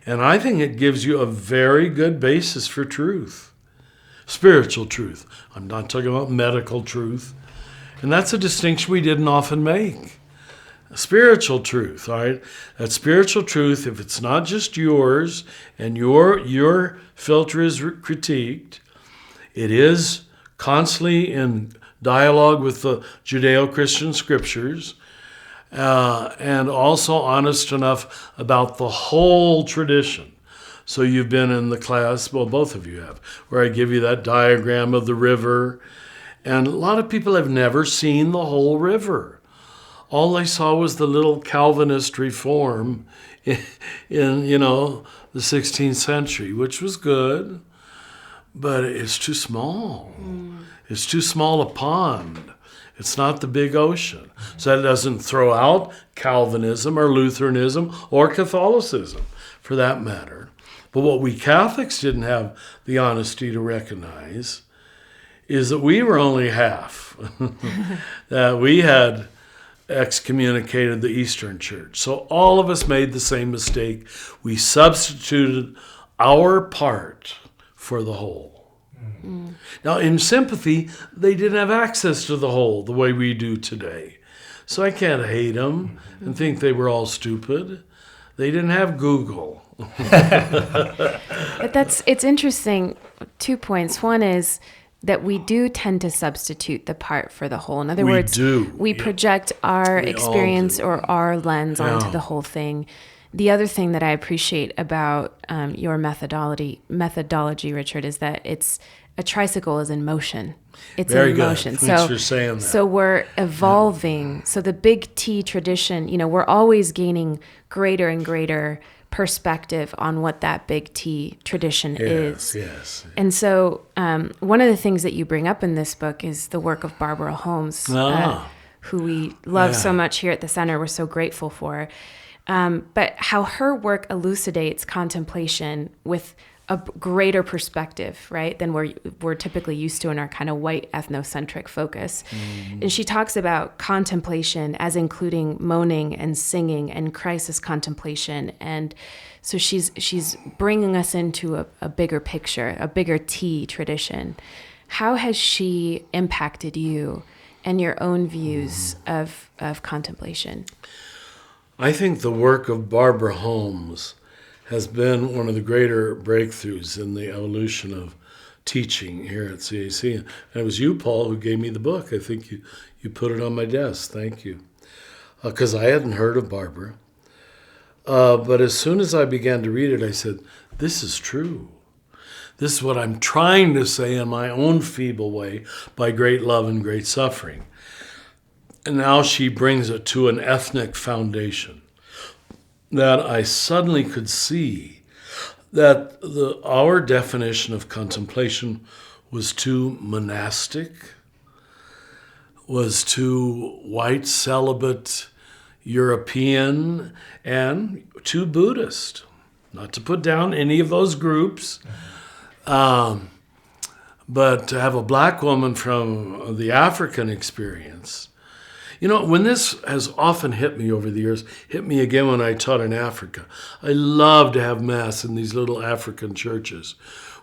And I think it gives you a very good basis for truth, spiritual truth. I'm not talking about medical truth. And that's a distinction we didn't often make. Spiritual truth, all right? That spiritual truth, if it's not just yours and your filter is critiqued, it is constantly in dialogue with the Judeo-Christian scriptures, and also honest enough about the whole tradition. So you've been in the class, well, both of you have, where I give you that diagram of the river, and a lot of people have never seen the whole river. All they saw was the little Calvinist reform in the 16th century, which was good, but it's too small. It's too small a pond. It's not the big ocean. So that doesn't throw out Calvinism or Lutheranism or Catholicism, for that matter. But what we Catholics didn't have the honesty to recognize is that we were only half. That we had excommunicated the Eastern Church. So all of us made the same mistake. We substituted our part for the whole. Now, in sympathy, they didn't have access to the whole the way we do today. So I can't hate them and think they were all stupid. They didn't have Google. It's interesting. 2 points. One is that we do tend to substitute the part for the whole. In other words, we project our experience or our lens onto the whole thing. The other thing that I appreciate about your methodology, Richard, is that a tricycle is in motion. It's Very in good. motion. Thanks for saying that. So we're evolving. So the big T tradition, we're always gaining greater and greater perspective on what that big T tradition is. Yes. And so one of the things that you bring up in this book is the work of Barbara Holmes, who we love so much here at the center. We're so grateful for. But how her work elucidates contemplation with a greater perspective, right, than we're typically used to in our kind of white ethnocentric focus. And she talks about contemplation as including moaning and singing and crisis contemplation. And so she's bringing us into a bigger picture, a bigger T tradition. How has she impacted you and your own views of contemplation? I think the work of Barbara Holmes has been one of the greater breakthroughs in the evolution of teaching here at CAC. And it was you, Paul, who gave me the book. I think you put it on my desk. Thank you. Because I hadn't heard of Barbara. But as soon as I began to read it, I said, this is true. This is what I'm trying to say in my own feeble way by great love and great suffering. And now she brings it to an ethnic foundation that I suddenly could see that our definition of contemplation was too monastic, was too white, celibate, European, and too Buddhist. Not to put down any of those groups, but to have a black woman from the African experience. You know, when this has often hit me over the years, hit me again when I taught in Africa. I love to have Mass in these little African churches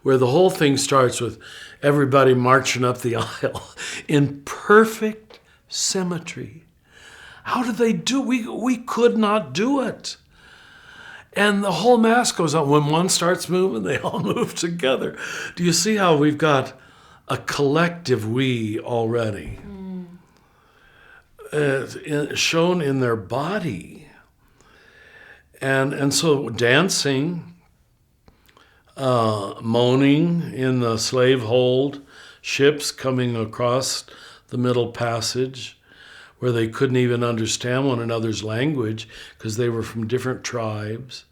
where the whole thing starts with everybody marching up the aisle in perfect symmetry. How did they do? We could not do it. And the whole Mass goes on. When one starts moving, they all move together. Do you see how we've got a collective we already? Shown in their body. And so dancing, moaning in the slave hold, ships coming across the Middle Passage where they couldn't even understand one another's language because they were from different tribes.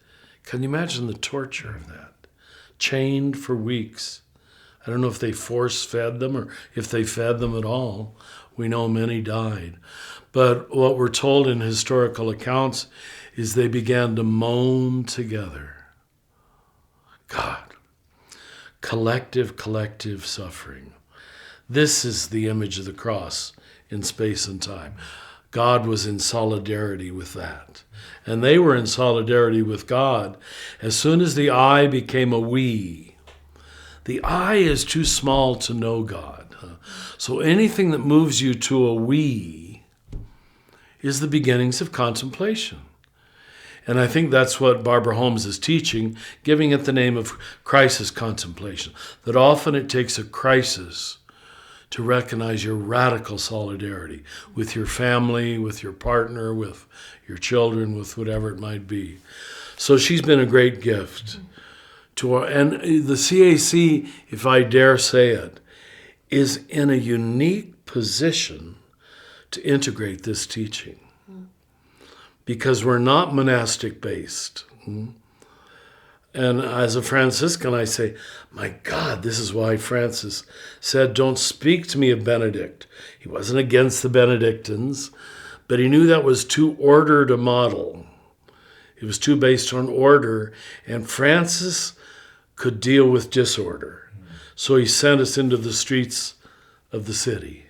Can you imagine the torture of that? Chained for weeks. I don't know if they force-fed them or if they fed them at all. We know many died. But what we're told in historical accounts is they began to moan together. God, collective suffering. This is the image of the cross in space and time. God was in solidarity with that. And they were in solidarity with God. As soon as the I became a we, the I is too small to know God. So anything that moves you to a we is the beginnings of contemplation. And I think that's what Barbara Holmes is teaching, giving it the name of crisis contemplation, that often it takes a crisis to recognize your radical solidarity with your family, with your partner, with your children, with whatever it might be. So she's been a great gift to our, and the CAC, if I dare say it, is in a unique position to integrate this teaching. Because we're not monastic based. And as a Franciscan, I say, my God, this is why Francis said, don't speak to me of Benedict. He wasn't against the Benedictines, but he knew that was too ordered a model. It was too based on order, and Francis could deal with disorder. So he sent us into the streets of the city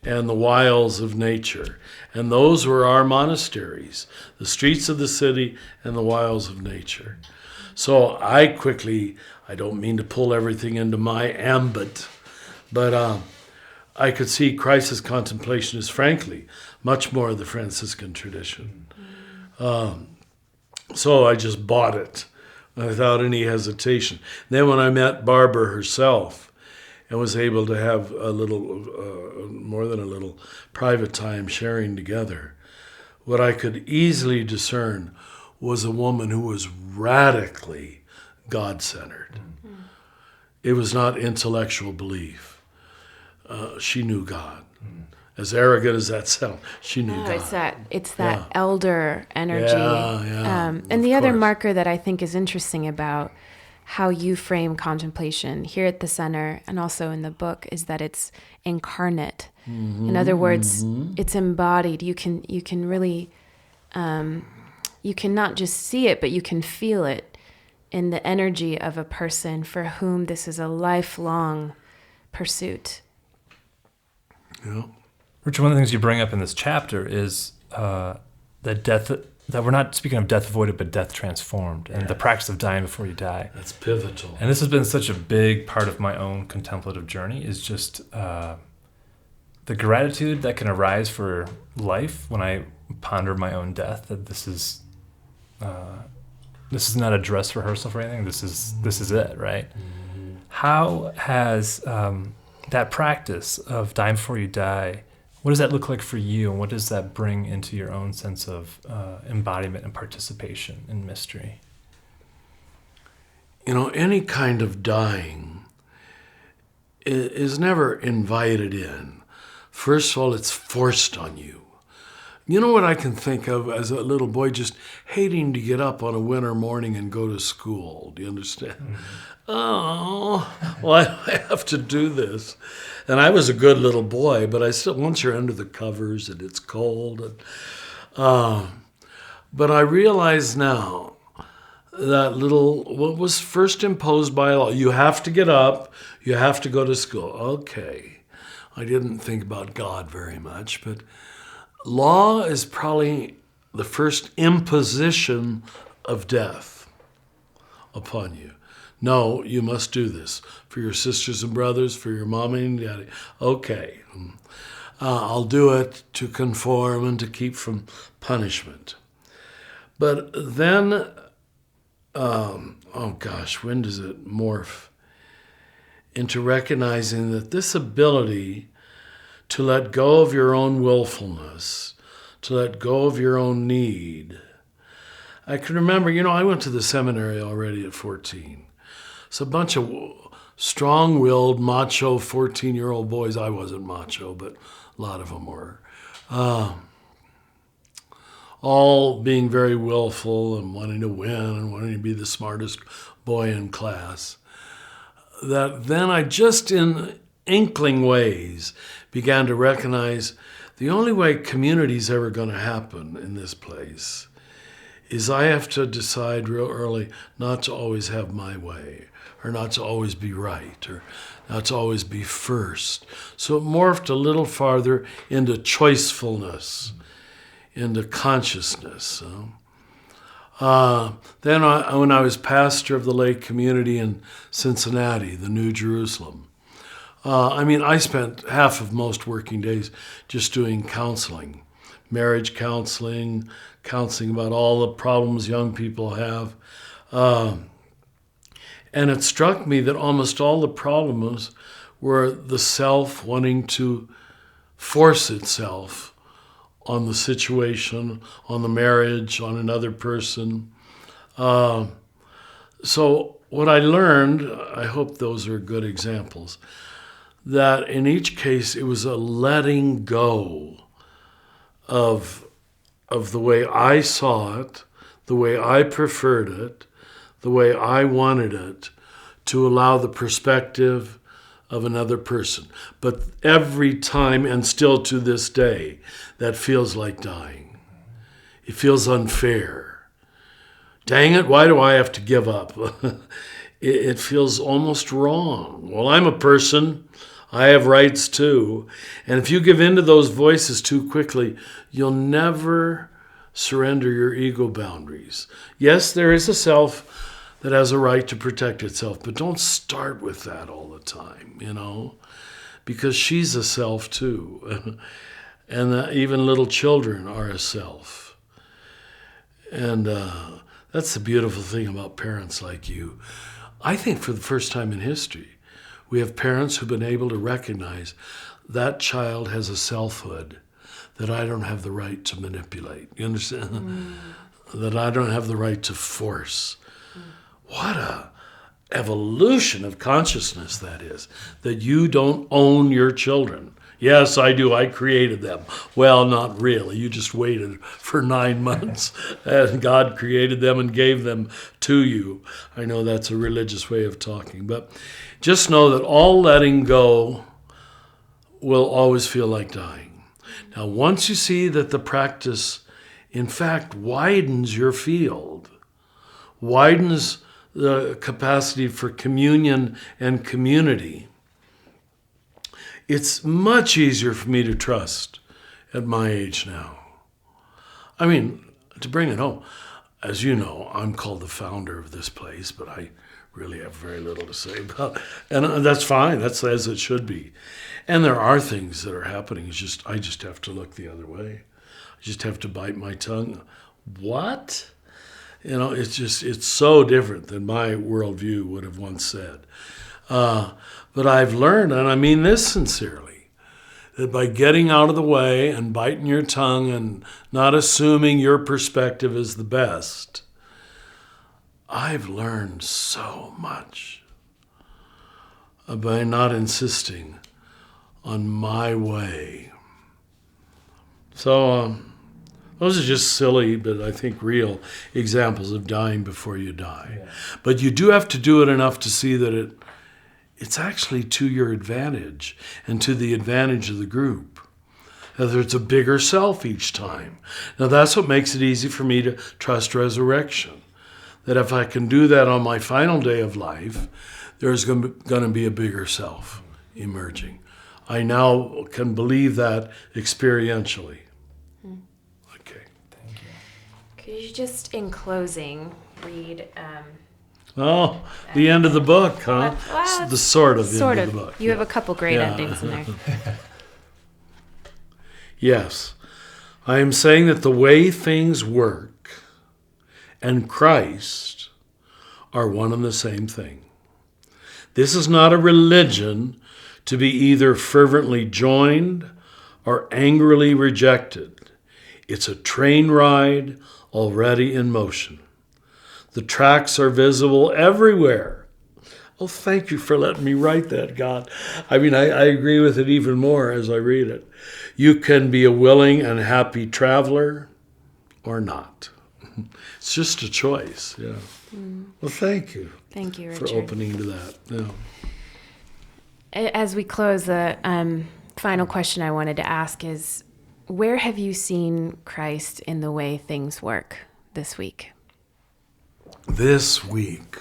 and the wilds of nature. And those were our monasteries, the streets of the city and the wilds of nature. So I don't mean to pull everything into my ambit, but I could see crisis contemplation is frankly much more of the Franciscan tradition. So I just bought it without any hesitation. Then when I met Barbara herself and was able to have a little, more than a little, private time sharing together, what I could easily discern was a woman who was radically God-centered. It was not intellectual belief. She knew God. As arrogant as that sounds, she knew God. It's that elder energy. And the other marker that I think is interesting about how you frame contemplation here at the center and also in the book is that it's incarnate. In other words, it's embodied. You can really, you can not just see it, but you can feel it in the energy of a person for whom this is a lifelong pursuit. Yeah. Richard, one of the things you bring up in this chapter is that we're not speaking of death avoided, but death transformed, and the practice of dying before you die. That's pivotal. And this has been such a big part of my own contemplative journey, is just the gratitude that can arise for life when I ponder my own death, that this is not a dress rehearsal for anything. This is it, right? Mm-hmm. How has that practice of dying before you die, what does that look like for you, and what does that bring into your own sense of embodiment and participation in mystery? Any kind of dying is never invited in. First of all, it's forced on you. You know what I can think of as a little boy, just hating to get up on a winter morning and go to school. Do you understand? Mm-hmm. Oh, well, I have to do this. And I was a good little boy, but I still, once you're under the covers and it's cold. But I realize now that what was first imposed by law, you have to get up, you have to go to school. Okay. I didn't think about God very much, but law is probably the first imposition of death upon you. No, you must do this for your sisters and brothers, for your mommy and daddy. Okay, I'll do it to conform and to keep from punishment. But then, when does it morph into recognizing that this ability to let go of your own willfulness, to let go of your own need. I can remember, I went to the seminary already at 14. It's a bunch of strong-willed, macho 14-year-old boys. I wasn't macho, but a lot of them were. All being very willful and wanting to win and wanting to be the smartest boy in class. That then I just in inkling ways began to recognize the only way community's ever going to happen in this place is I have to decide real early not to always have my way, or not to always be right, or not to always be first. So it morphed a little farther into choicefulness, into consciousness. Then when I was pastor of the lay community in Cincinnati, the New Jerusalem, I spent half of most working days just doing counseling, marriage counseling, counseling about all the problems young people have. And it struck me that almost all the problems were the self wanting to force itself on the situation, on the marriage, on another person. So what I learned, I hope those are good examples, that in each case it was a letting go of the way I saw it, the way I preferred it, the way I wanted it, to allow the perspective of another person. But every time, and still to this day, that feels like dying. It feels unfair. Dang it, why do I have to give up? It feels almost wrong. Well, I'm a person. I have rights too. And if you give in to those voices too quickly, you'll never surrender your ego boundaries. Yes, there is a self that has a right to protect itself, but don't start with that all the time, because she's a self too. And even little children are a self. And that's the beautiful thing about parents like you. I think for the first time in history, we have parents who've been able to recognize that child has a selfhood that I don't have the right to manipulate. You understand? That I don't have the right to force. What a evolution of consciousness that is, that you don't own your children. Yes, I do. I created them. Well, not really. You just waited for 9 months and God created them and gave them to you. I know that's a religious way of talking, but just know that all letting go will always feel like dying. Now, once you see that the practice, in fact, widens your field, widens the capacity for communion and community, it's much easier for me to trust at my age now. To bring it home, as you know, I'm called the founder of this place, but I really have very little to say about it. And that's fine. That's as it should be. And there are things that are happening. I just have to look the other way. I just have to bite my tongue. What? It's so different than my worldview would have once said. But I've learned, and I mean this sincerely, that by getting out of the way and biting your tongue and not assuming your perspective is the best, I've learned so much by not insisting on my way. So those are just silly, but I think real examples of dying before you die. Yeah. But you do have to do it enough to see that it's actually to your advantage and to the advantage of the group. That it's a bigger self each time. Now that's what makes it easy for me to trust resurrection. That if I can do that on my final day of life, there's going to be a bigger self emerging. I now can believe that experientially. Okay. Thank you. Could you just, in closing, read... the end of the book, huh? The sort of end of the book. You have a couple great endings in there. Yes. I am saying that the way things work and Christ are one and the same thing. This is not a religion to be either fervently joined or angrily rejected. It's a train ride already in motion. The tracks are visible everywhere. Oh, thank you for letting me write that, God. I mean, I agree with it even more as I read it. You can be a willing and happy traveler or not. It's just a choice, yeah. Well, thank you. Thank you, Richard. For opening to that. Yeah. As we close, the final question I wanted to ask is, where have you seen Christ in the way things work this week? This week,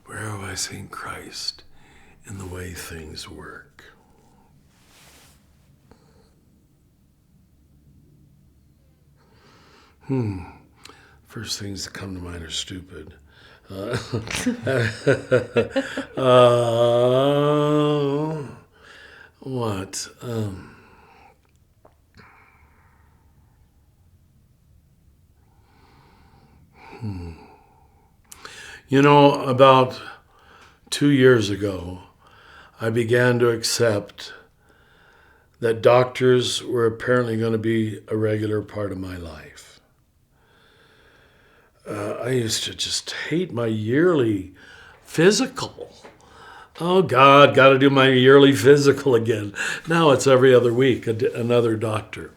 where have I seen Christ in the way things work? First things that come to mind are stupid. What? About 2 years ago, I began to accept that doctors were apparently going to be a regular part of my life. I used to just hate my yearly physical. Oh, God, got to do my yearly physical again. Now it's every other week, another doctor.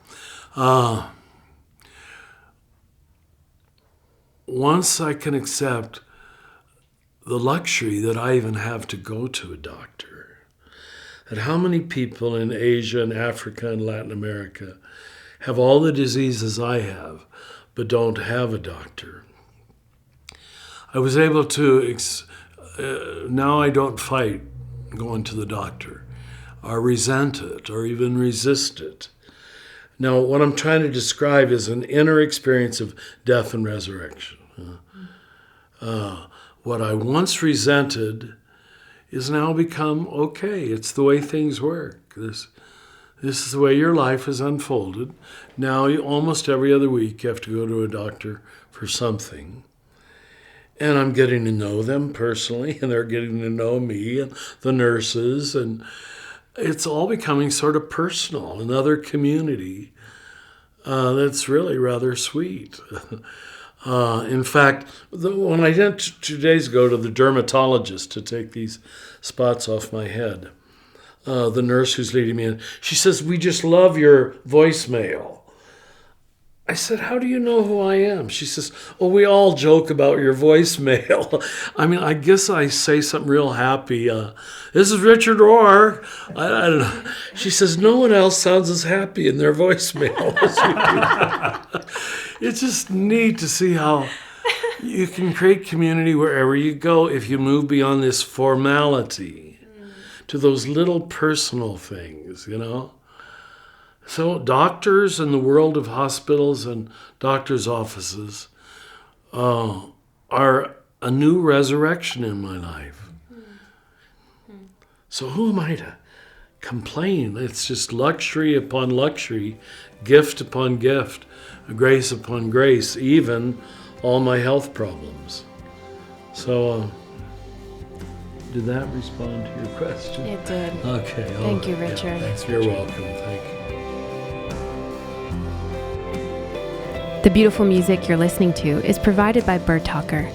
Once I can accept the luxury that I even have to go to a doctor, that how many people in Asia and Africa and Latin America have all the diseases I have, but don't have a doctor. I was able to, now I don't fight going to the doctor, or resent it, or even resist it. Now, what I'm trying to describe is an inner experience of death and resurrection. What I once resented is now become okay. It's the way things work. This is the way your life has unfolded. Now, almost every other week, you have to go to a doctor for something. And I'm getting to know them personally, and they're getting to know me and the nurses, and it's all becoming sort of personal, another community that's really rather sweet. In fact, when I went 2 days ago to the dermatologist to take these spots off my head, the nurse who's leading me in, she says, "We just love your voicemail." I said, "How do you know who I am?" She says, "Oh, we all joke about your voicemail." I mean, I guess I say something real happy. "This is Richard Rohr." I don't know. She says, "No one else sounds as happy in their voicemail as you do." It's just neat to see how you can create community wherever you go if you move beyond this formality to those little personal things, So doctors in the world of hospitals and doctors' offices are a new resurrection in my life. So who am I to complain. It's just luxury upon luxury, gift upon gift, grace upon grace, even all my health problems. So, did that respond to your question? It did. Okay. Thank you, Richard. Yeah, thanks. You're welcome. Thank you. The beautiful music you're listening to is provided by Bird Talker.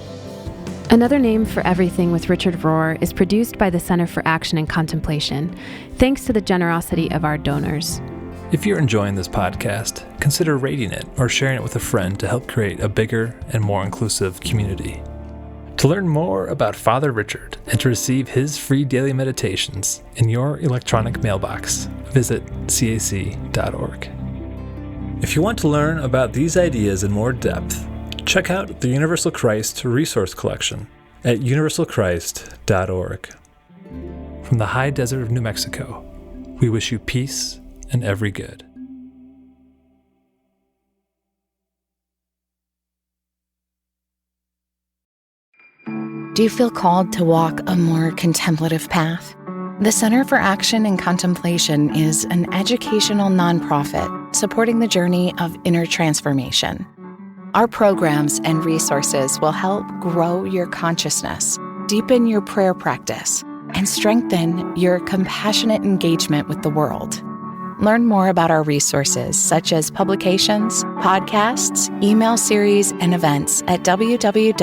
Another Name for Everything with Richard Rohr is produced by the Center for Action and Contemplation, thanks to the generosity of our donors. If you're enjoying this podcast, consider rating it or sharing it with a friend to help create a bigger and more inclusive community. To learn more about Father Richard and to receive his free daily meditations in your electronic mailbox, visit cac.org. If you want to learn about these ideas in more depth, check out the Universal Christ Resource Collection at universalchrist.org. From the high desert of New Mexico, we wish you peace and every good. Do you feel called to walk a more contemplative path? The Center for Action and Contemplation is an educational nonprofit supporting the journey of inner transformation. Our programs and resources will help grow your consciousness, deepen your prayer practice, and strengthen your compassionate engagement with the world. Learn more about our resources, such as publications, podcasts, email series, and events at www.cac.org.